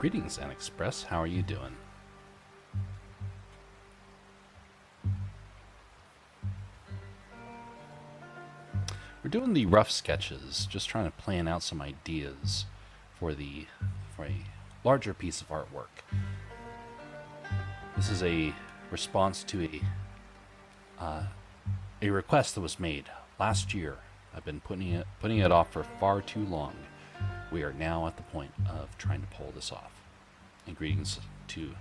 Greetings, Zen Express. How are you doing? We're doing the rough sketches, just trying to plan out some ideas for a larger piece of artwork. This is a response to a request that was made last year. I've been putting it off for far too long. We are now at the point of trying to pull this off. And greetings to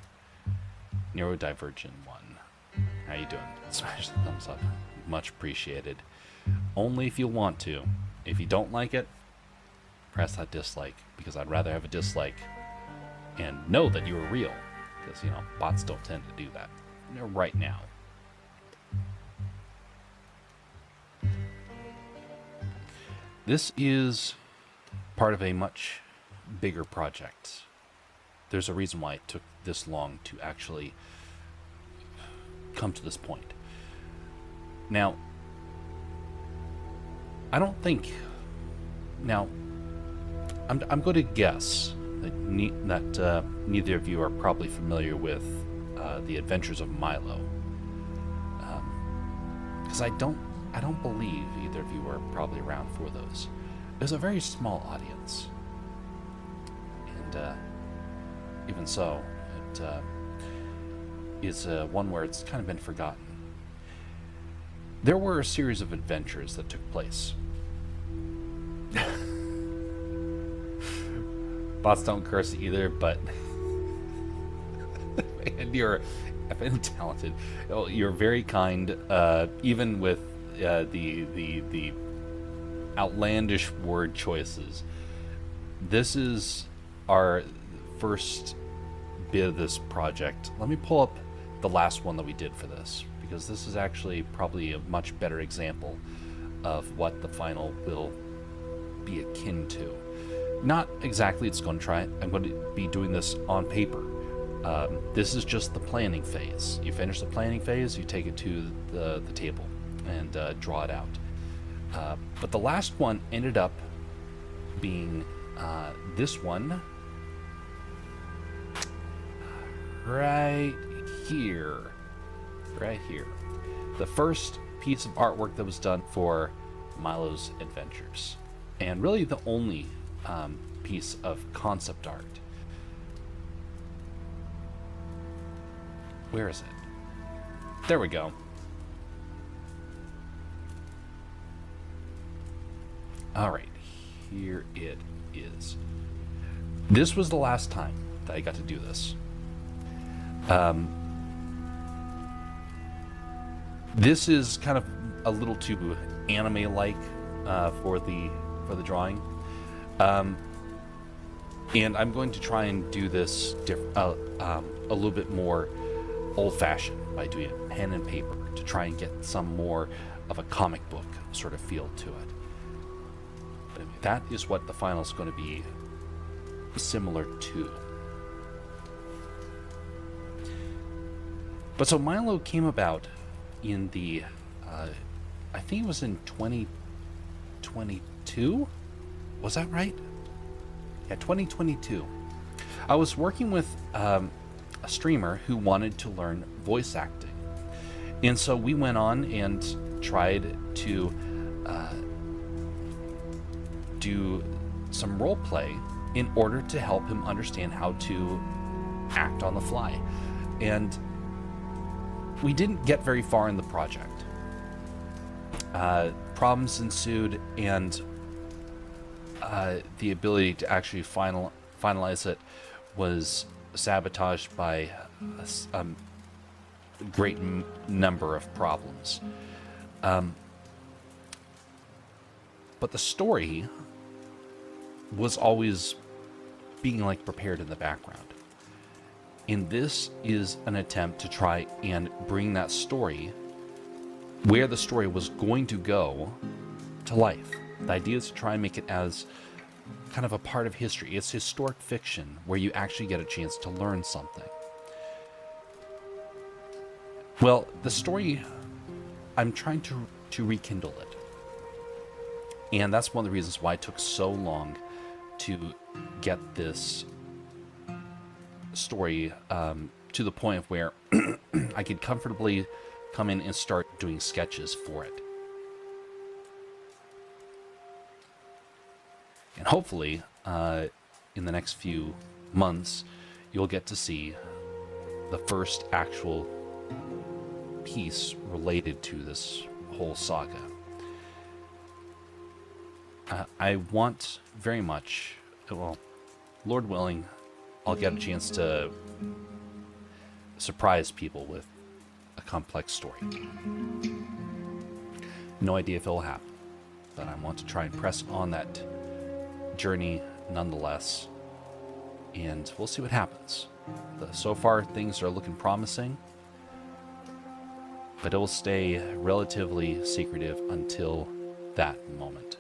Neurodivergent 1. How you doing? Smash the thumbs up. Much appreciated. Only if you want to. If you don't like it, press that dislike, because I'd rather have a dislike and know that you were real, because, you know, bots don't tend to do that. Right now. This is part of a much bigger project. There's a reason why it took this long to actually come to this point. Now, I don't think... Now, I'm going to guess that neither of you are probably familiar with The Adventures of Milo. Because I don't believe either of you are probably around for those. It was a very small audience. And even so, it is one where it's kind of been forgotten. There were a series of adventures that took place. Bots don't curse either, but and you're talented. Oh, you're very kind, even with the outlandish word choices. This is our first bit of this project. Let me pull up the last one that we did for this, because this is actually probably a much better example of what the final will be akin to. Not exactly it's going to try. I'm going to be doing this on paper. This is just the planning phase. You finish the planning phase, you take it to the table and draw it out. But the last one ended up being this one right here. Right here. The first piece of artwork that was done for Milo's Adventures. And really the only piece of concept art. Where is it? There we go. Alright, here it is. This was the last time that I got to do this. This is kind of a little too anime-like for the drawing. And I'm going to try and do this a little bit more old-fashioned by doing it pen and paper to try and get some more of a comic book sort of feel to it. But that is what the final is going to be similar to. But so Milo came about in the, I think it was in 2022? Was that right? Yeah, 2022. I was working with a streamer who wanted to learn voice acting. And so we went on and tried to do some role play in order to help him understand how to act on the fly. And we didn't get very far in the project. Problems ensued, and the ability to actually finalize it was sabotaged by a great number of problems. But the story was always being like prepared in the background. And this is an attempt to try and bring that story, where the story was going to go, to life. The idea is to try and make it as kind of a part of history. It's historic fiction where you actually get a chance to learn something. Well, the story, I'm trying to rekindle it. And that's one of the reasons why it took so long to get this story to the point where I could comfortably come in and start doing sketches for it. And hopefully, in the next few months, you'll get to see the first actual piece related to this whole saga. I want very much, well, Lord willing, I'll get a chance to surprise people with a complex story. No idea if it'll happen, but I want to try and press on that journey nonetheless, and we'll see what happens. So far, things are looking promising, but it will stay relatively secretive until that moment.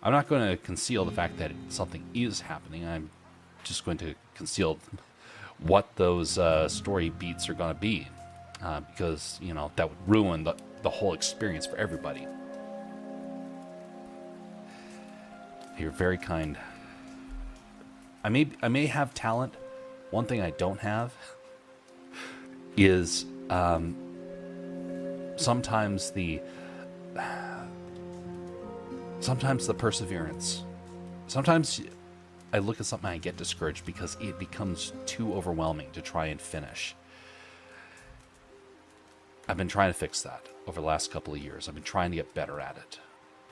I'm not going to conceal the fact that something is happening. I'm just going to conceal what those story beats are going to be, because, you know, that would ruin the whole experience for everybody. You're very kind. I may have talent. One thing I don't have is sometimes the perseverance. Sometimes I look at something and I get discouraged because it becomes too overwhelming to try and finish. I've been trying to fix that over the last couple of years. I've been trying to get better at it.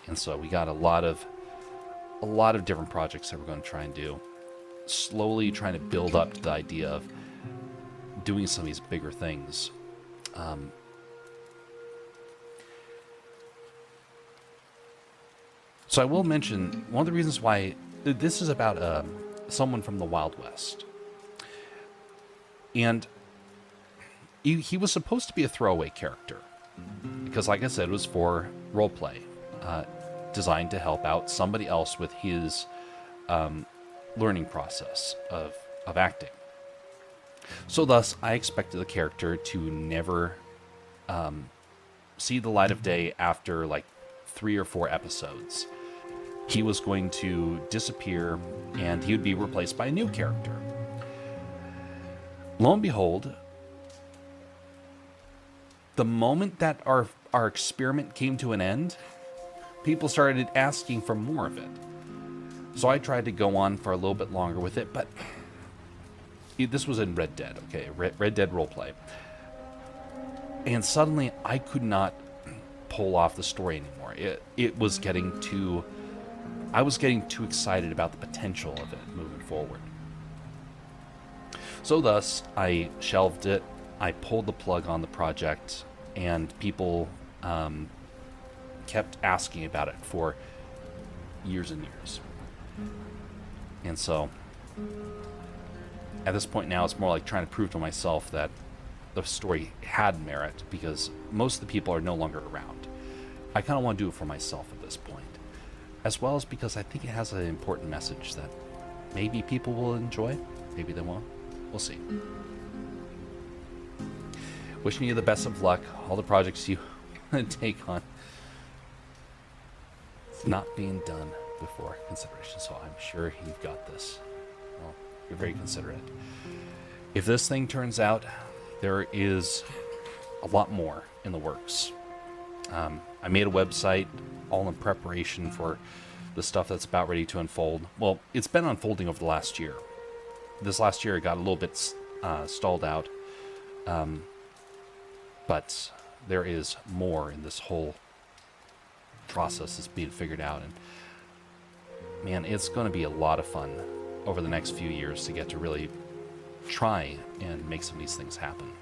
And so we got a lot of different projects that we're going to try and do. Slowly trying to build up to the idea of doing some of these bigger things. So I will mention, one of the reasons why this is about someone from the Wild West. And he was supposed to be a throwaway character. Because like I said, it was for roleplay. Designed to help out somebody else with his learning process of acting. So thus, I expected the character to never see the light of day after like 3 or 4 episodes. He was going to disappear and he would be replaced by a new character. Lo and behold, the moment that our experiment came to an end, people started asking for more of it. So I tried to go on for a little bit longer with it, but this was in Red Dead, okay? Red Dead roleplay. And suddenly I could not pull off the story anymore. It was getting too... I was getting too excited about the potential of it moving forward. So thus, I shelved it, I pulled the plug on the project, and people kept asking about it for years and years. And so, at this point now, it's more like trying to prove to myself that the story had merit, because most of the people are no longer around. I kind of want to do it for myself at this point, as well as because I think it has an important message that maybe people will enjoy, maybe they won't. We'll see. Wishing you the best of luck, all the projects you take on. It's not being done before consideration, so I'm sure you've got this. Well, you're very considerate. If this thing turns out, there is a lot more in the works. I made a website all in preparation for the stuff that's about ready to unfold. Well, it's been unfolding over the last year. This last year it got a little bit stalled out. But there is more in this whole process that's being figured out. And man, it's going to be a lot of fun over the next few years to get to really try and make some of these things happen.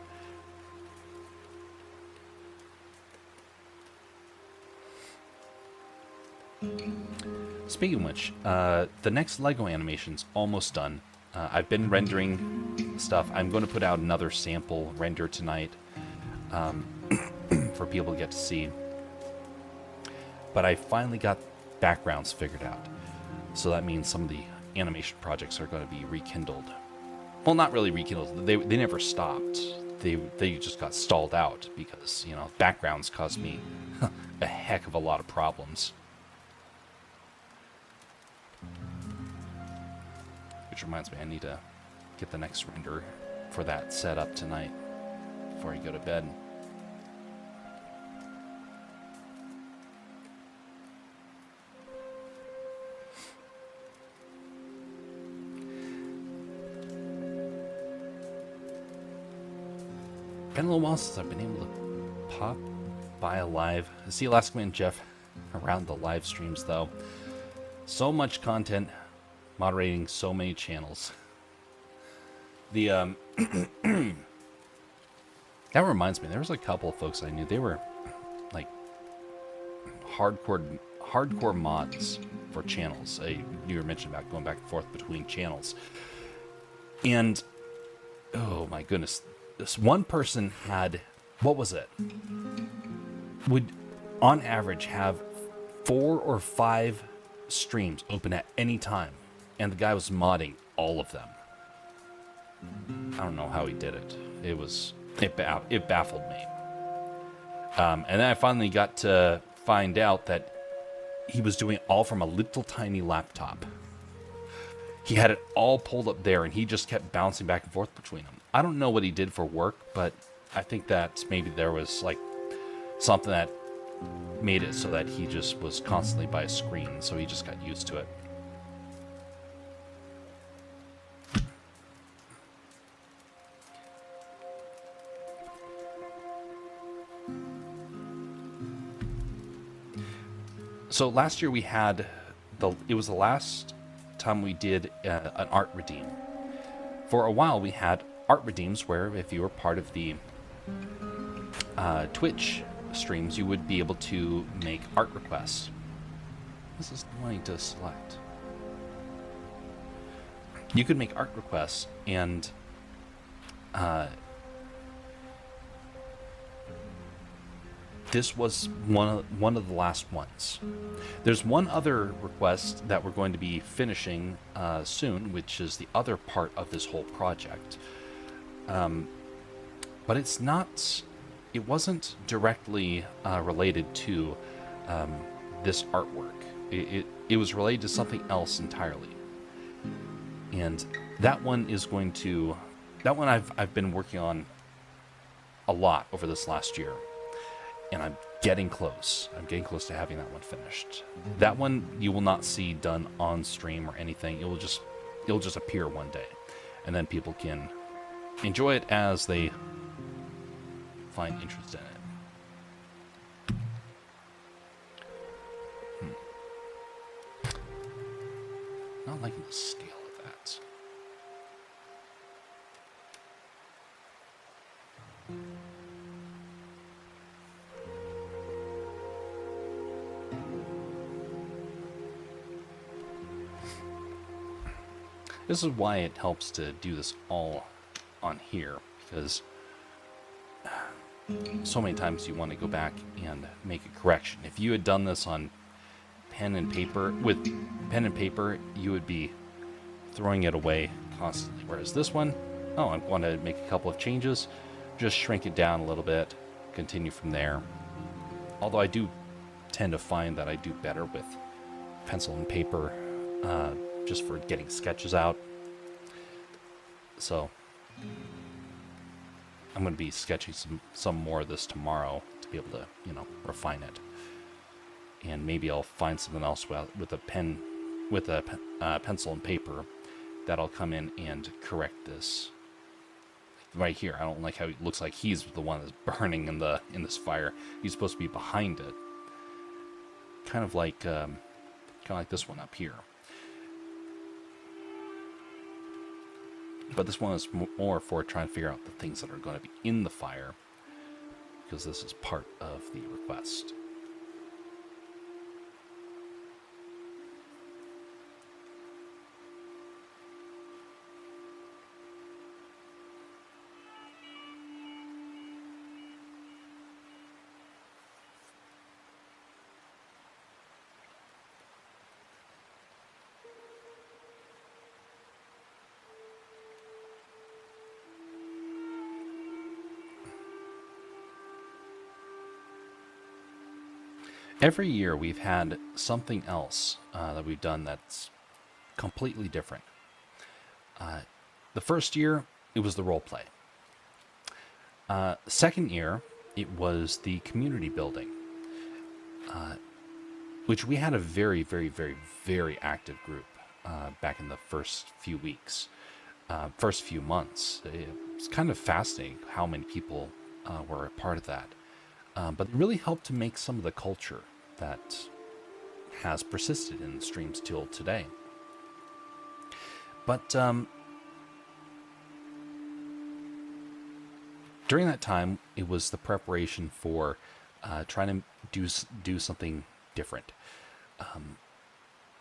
Speaking of which, the next LEGO animation's almost done. I've been rendering stuff. I'm going to put out another sample render tonight for people to get to see. But I finally got backgrounds figured out. So that means some of the animation projects are going to be rekindled. Well, not really rekindled. They never stopped. They just got stalled out because, you know, backgrounds caused me a heck of a lot of problems. Which reminds me, I need to get the next render for that set up tonight before I go to bed. Been a little while since I've been able to pop by a live. I see Alaska Man Jeff around the live streams though. So much content, moderating so many channels. The that reminds me, there was a couple of folks I knew. They were like hardcore mods for channels. You were mentioning about going back and forth between channels, and oh my goodness. This one person had, what was it? Would, on average, have 4 or 5 streams open at any time. And the guy was modding all of them. I don't know how he did it. It baffled me. And then I finally got to find out that he was doing it all from a little tiny laptop. He had it all pulled up there, and he just kept bouncing back and forth between them. I don't know what he did for work, but I think that maybe there was like something that made it so that he just was constantly by a screen, so he just got used to it. So last year we had it was the last time we did an art redeem. For a while we had art redeems where if you were part of the Twitch streams, you would be able to make art requests. This is wanting to select. You could make art requests, and this was one of the last ones. There's one other request that we're going to be finishing soon, which is the other part of this whole project. But it wasn't directly related to this artwork. It was related to something else entirely. And that one I've been working on a lot over this last year. And I'm getting close. I'm getting close to having that one finished. That one you will not see done on stream or anything. It'll just appear one day. And then people can enjoy it as they find interest in it. Not liking the scale of that. This is why it helps to do this all on here, because so many times you want to go back and make a correction. If you had done this on pen and paper, you would be throwing it away constantly. Whereas this one, I want to make a couple of changes, just shrink it down a little bit, continue from there. Although I do tend to find that I do better with pencil and paper, just for getting sketches out. So I'm going to be sketching some more of this tomorrow to be able to, refine it. And maybe I'll find something else with a pen, with a pencil and paper, that'll come in and correct this. Right here, I don't like how it looks like he's the one that's burning in this fire. He's supposed to be behind it, kind of like this one up here. But this one is more for trying to figure out the things that are going to be in the fire, because this is part of the request. Every year we've had something else that we've done that's completely different. The first year, it was the role play. Second year, it was the community building, which we had a very, very, very, very active group back in the first few weeks, first few months. It's kind of fascinating how many people were a part of that. But it really helped to make some of the culture that has persisted in the streams till today. But during that time, it was the preparation for trying to do something different.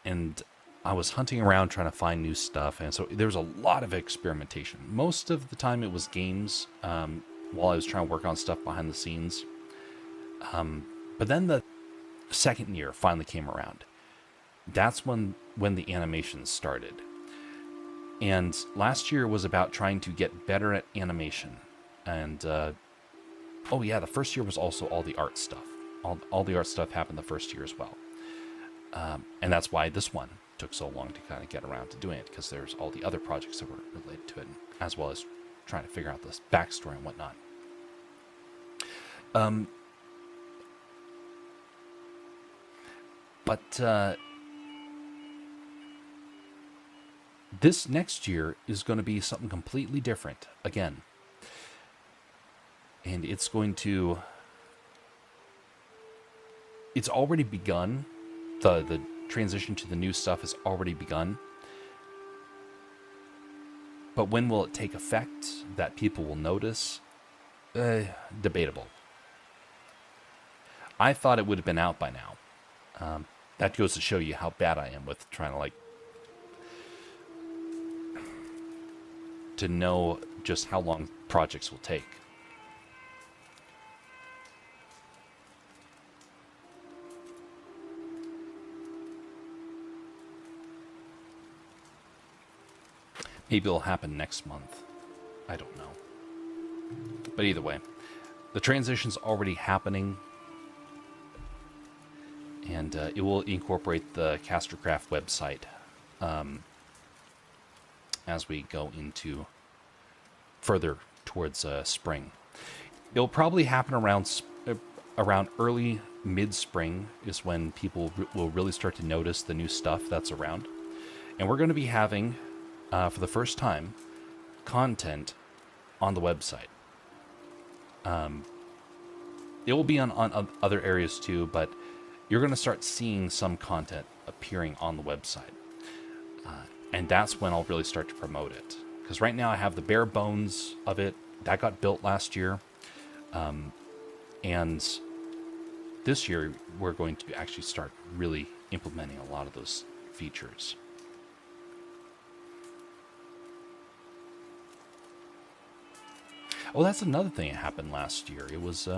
And I was hunting around trying to find new stuff, and so there was a lot of experimentation. Most of the time it was games, while I was trying to work on stuff behind the scenes. But then the second year finally came around. That's when the animations started. And last year was about trying to get better at animation. And, oh yeah, the first year was also all the art stuff. All the art stuff happened the first year as well. And that's why this one took so long to kind of get around to doing it, because there's all the other projects that were related to it, as well as trying to figure out this backstory and whatnot. But this next year is going to be something completely different again. And it's already begun. The transition to the new stuff has already begun. But when will it take effect that people will notice? Debatable. I thought it would have been out by now. That goes to show you how bad I am with trying to know just how long projects will take. Maybe it'll happen next month. I don't know. But either way, the transition's already happening. And it will incorporate the Castercraft website as we go into further towards spring. It'll probably happen around early mid-spring is when people will really start to notice the new stuff that's around. And we're going to be having, for the first time, content on the website. It will be on other areas too, but you're going to start seeing some content appearing on the website. And that's when I'll really start to promote it. Because right now I have the bare bones of it. That got built last year. And this year we're going to actually start really implementing a lot of those features. Oh, that's another thing that happened last year. It was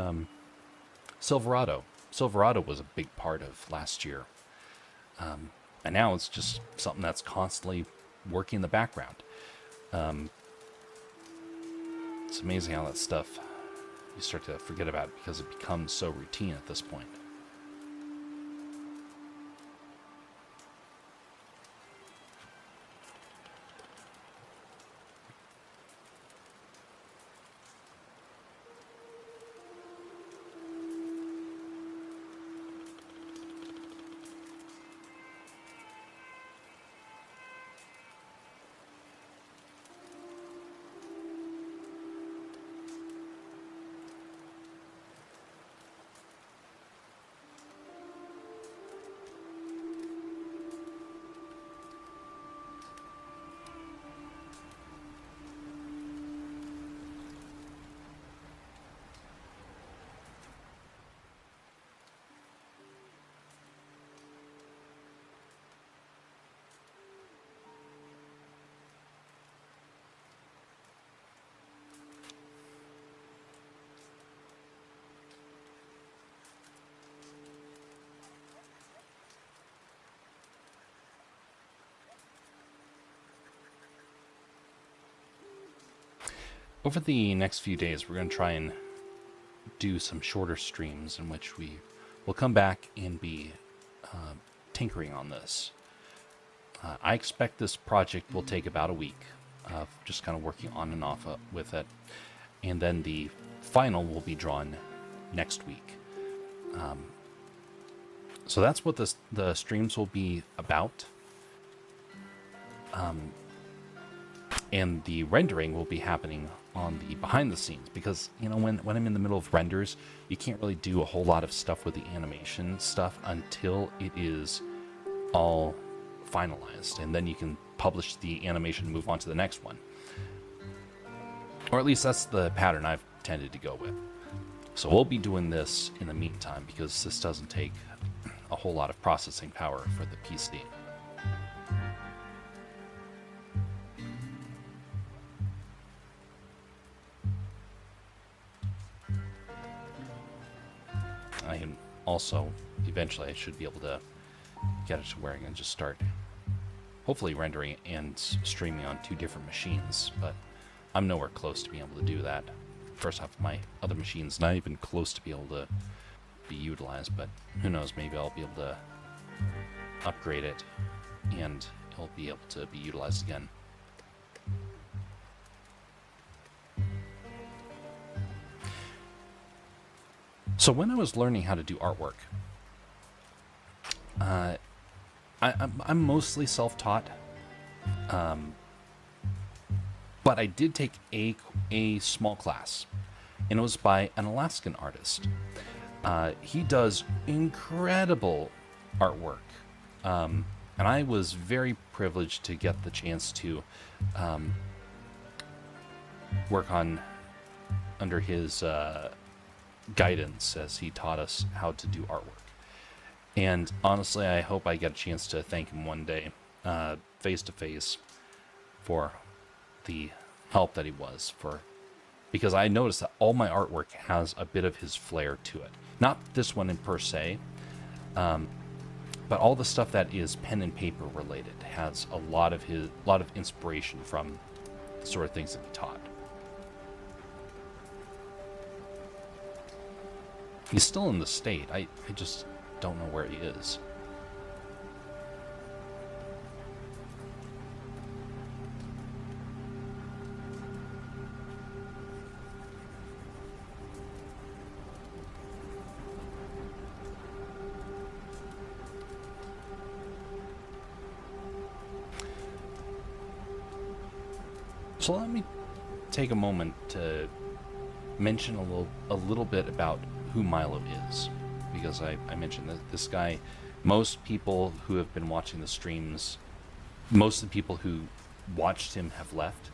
Silverado. Silverado was a big part of last year. And now it's just something that's constantly working in the background. It's amazing how that stuff, you start to forget about it because it becomes so routine at this point. Over the next few days, we're going to try and do some shorter streams in which we will come back and be tinkering on this. I expect this project will take about a week. of just kind of working on and off with it. And then the final will be drawn next week. So that's what the streams will be about. And the rendering will be happening on the behind the scenes, because when I'm in the middle of renders, you can't really do a whole lot of stuff with the animation stuff until it is all finalized, and then you can publish the animation and move on to the next one. Or at least that's the pattern I've tended to go with. So we'll be doing this in the meantime, because this doesn't take a whole lot of processing power for the PC. Also, eventually I should be able to get it to where I can just start hopefully rendering and streaming on 2 different machines, but I'm nowhere close to being able to do that. First off, my other machine's not even close to be able to be utilized, but who knows, maybe I'll be able to upgrade it and it'll be able to be utilized again. So when I was learning how to do artwork, I'm mostly self-taught, but I did take a small class, and it was by an Alaskan artist. He does incredible artwork, and I was very privileged to get the chance to work under his guidance as he taught us how to do artwork. And honestly, I hope I get a chance to thank him one day, face to face, for the help that he was, because I noticed that all my artwork has a bit of his flair to it. Not this one in per se, but all the stuff that is pen and paper related has a lot of inspiration from the sort of things that he taught. He's still in the state. I just don't know where he is. So let me take a moment to mention a little bit about who Milo is, because I mentioned that this guy, most people who have been watching the streams, most of the people who watched him have left,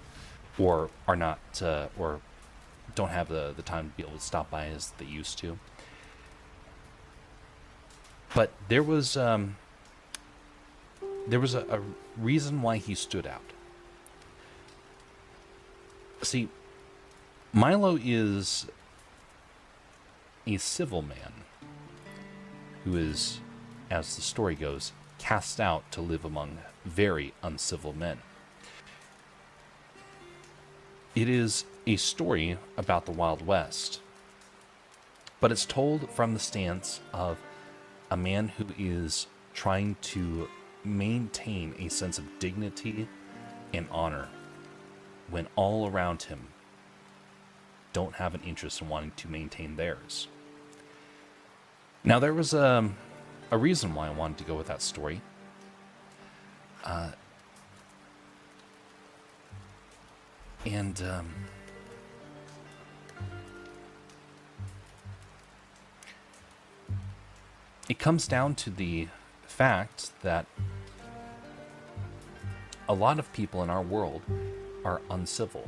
or are not, or don't have the time to be able to stop by as they used to. But there was a reason why he stood out. See, Milo is a civil man who is, as the story goes, cast out to live among very uncivil men. It is a story about the Wild West, but it's told from the stance of a man who is trying to maintain a sense of dignity and honor when all around him don't have an interest in wanting to maintain theirs. Now, there was a reason why I wanted to go with that story. It comes down to the fact that a lot of people in our world are uncivil.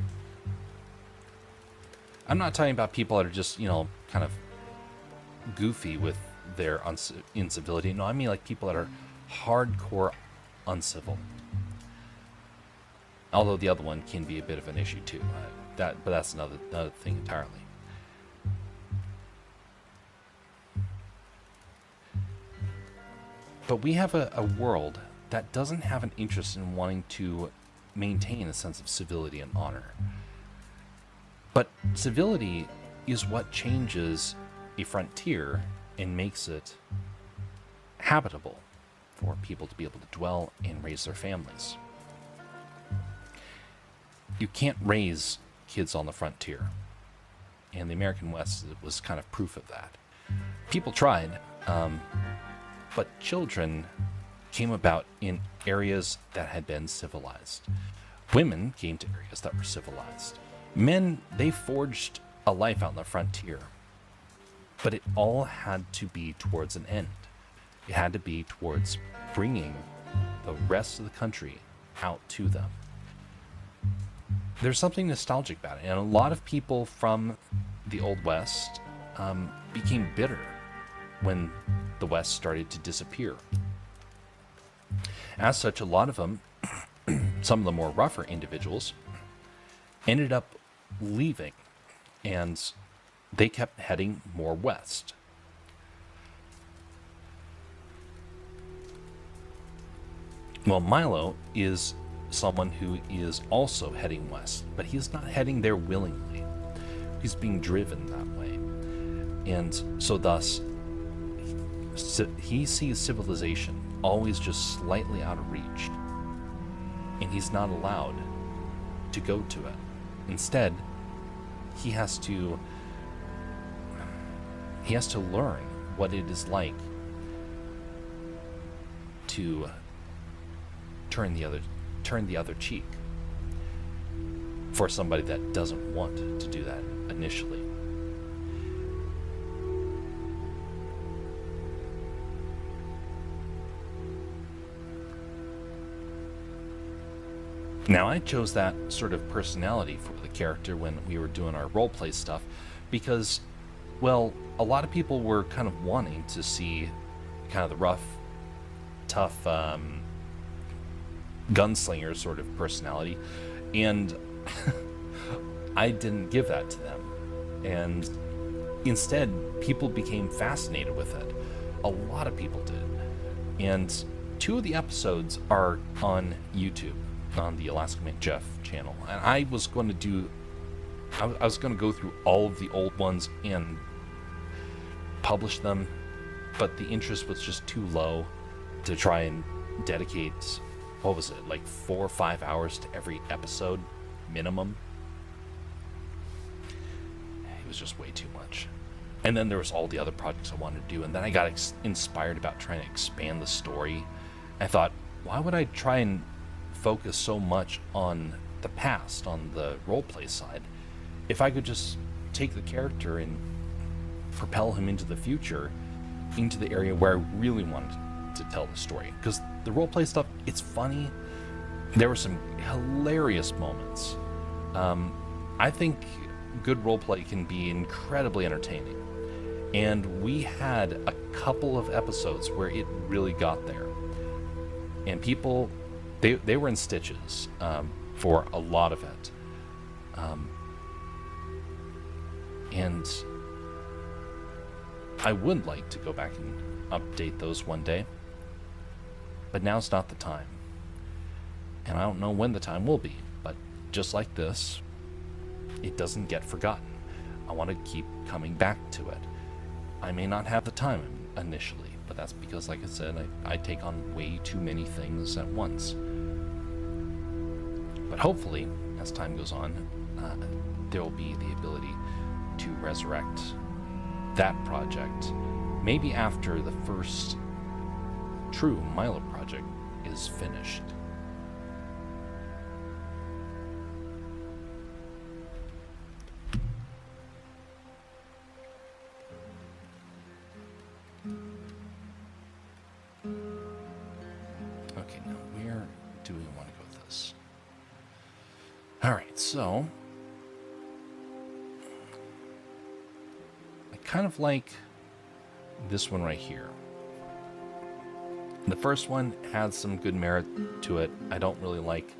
I'm not talking about people that are just, kind of goofy with their incivility. No, I mean like people that are hardcore uncivil. Although the other one can be a bit of an issue too. But that's another thing entirely. But we have a world that doesn't have an interest in wanting to maintain a sense of civility and honor. But civility is what changes a frontier and makes it habitable for people to be able to dwell and raise their families. you can't raise kids on the frontier. And the American West was kind of proof of that. People tried, but children came about in areas that had been civilized. Women came to areas that were civilized. Men, they forged a life out on the frontier. But it all had to be towards an end. It had to be towards bringing the rest of the country out to them. There's something nostalgic about it, and a lot of people from the Old West became bitter when the West started to disappear. As such, a lot of them, some of the more rougher individuals, ended up leaving, and they kept heading more west. Well, Milo is someone who is also heading west, but he's not heading there willingly. He's being driven that way. And so thus, he sees civilization always just slightly out of reach. And he's not allowed to go to it. Instead, he has to learn what it is like to turn the other cheek for somebody that doesn't want to do that initially. Now, I chose that sort of personality for the character when we were doing our roleplay stuff because, well, a lot of people were kind of wanting to see kind of the rough, tough gunslinger sort of personality, and I didn't give that to them. And instead, people became fascinated with it. A lot of people did. And 2 of the episodes are on YouTube, on the Alaska Man Jeff channel. And I was going to go through all of the old ones and publish them, but the interest was just too low to try and dedicate, what was it, like 4 or 5 hours to every episode minimum. It was just way too much. And then there was all the other projects I wanted to do, and then I got inspired about trying to expand the story. I thought, why would I try and focus so much on the past, on the roleplay side, if I could just take the character and propel him into the future, into the area where I really wanted to tell the story. Because the roleplay stuff, it's funny. There were some hilarious moments. I think good roleplay can be incredibly entertaining. And we had a couple of episodes where it really got there. And people, they were in stitches for a lot of it. And I would like to go back and update those one day. But now's not the time. And I don't know when the time will be. But just like this, it doesn't get forgotten. I want to keep coming back to it. I may not have the time initially, but that's because, like I said, I take on way too many things at once. But hopefully, as time goes on, there will be the ability to resurrect that project. Maybe after the first true Milo project is finished. Okay, now where do we want to go with this? Alright, so I kind of like this one right here. The first one had some good merit to it. I don't really like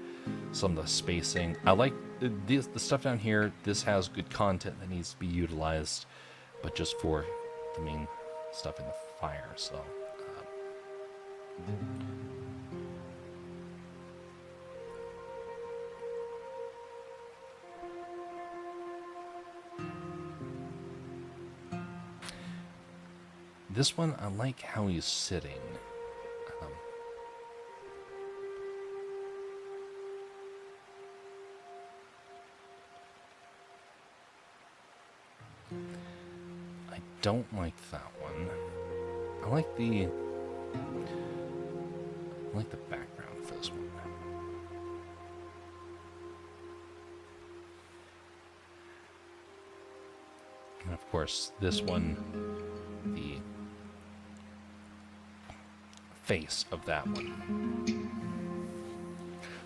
some of the spacing. I like the stuff down here. This has good content that needs to be utilized, but just for the main stuff in the fire. So this one, I like how he's sitting. don't like that one. I like the background for this one. And of course, this one, the face of that one.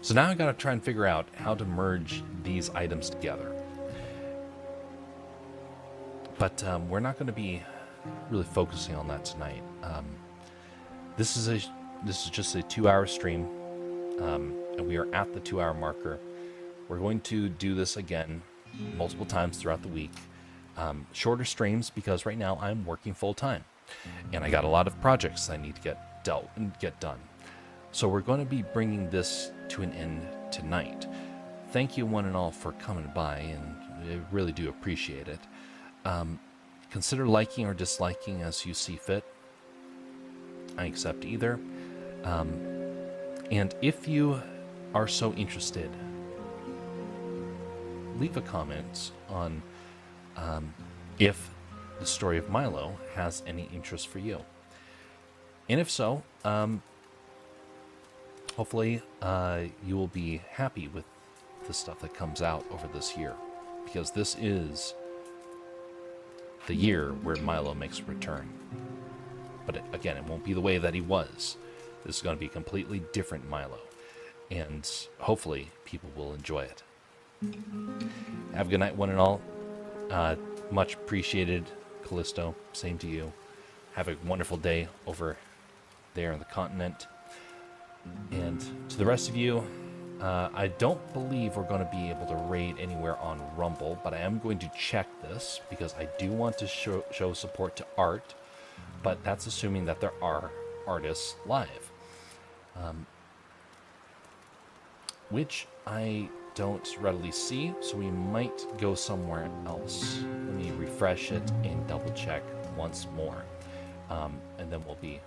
So now I gotta try and figure out how to merge these items together. But we're not going to be really focusing on that tonight. This is just a 2-hour stream, and we are at the 2-hour marker. We're going to do this again multiple times throughout the week. Shorter streams because right now I'm working full time, and I got a lot of projects I need to get done. So we're going to be bringing this to an end tonight. Thank you one and all for coming by, and I really do appreciate it. Consider liking or disliking as you see fit. I accept either. And if you are so interested, leave a comment on if the story of Milo has any interest for you. And if so, hopefully you will be happy with the stuff that comes out over this year, because this is the year where Milo makes a return. But again, it won't be the way that he was. This is going to be a completely different Milo, and hopefully people will enjoy it. Have a good night, one and all. Much appreciated, Callisto. Same to you. Have a wonderful day over there on the continent. And to the rest of you, I don't believe we're going to be able to raid anywhere on Rumble, but I am going to check this because I do want to show support to art, but that's assuming that there are artists live, which I don't readily see, so we might go somewhere else. Let me refresh it and double check once more, and then we'll be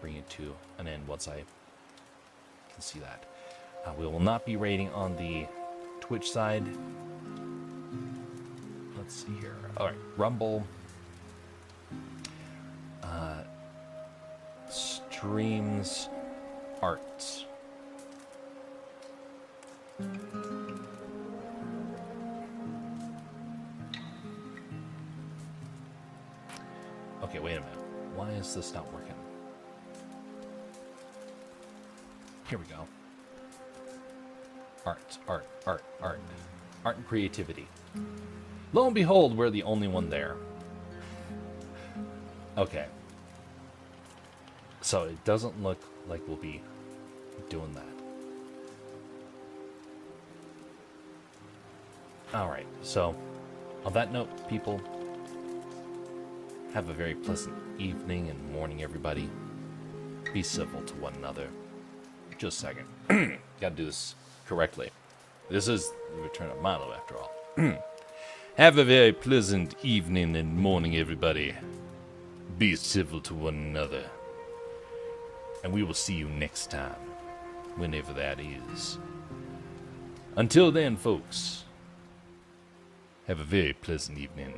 bringing it to an end once I can see that. We will not be raiding on the Twitch side. Let's see here. All right, Rumble. Streams arts. Okay, wait a minute. Why is this not working? Here we go. Art and creativity. Lo and behold, we're the only one there. Okay. So it doesn't look like we'll be doing that. Alright, so on that note, people, have a very pleasant evening and morning, everybody. Be civil to one another. Just a second. Gotta do this correctly. This is the return of Milo, after all. Have a very pleasant evening and morning, everybody. Be civil to one another. And we will see you next time, whenever that is. Until then, folks, have a very pleasant evening.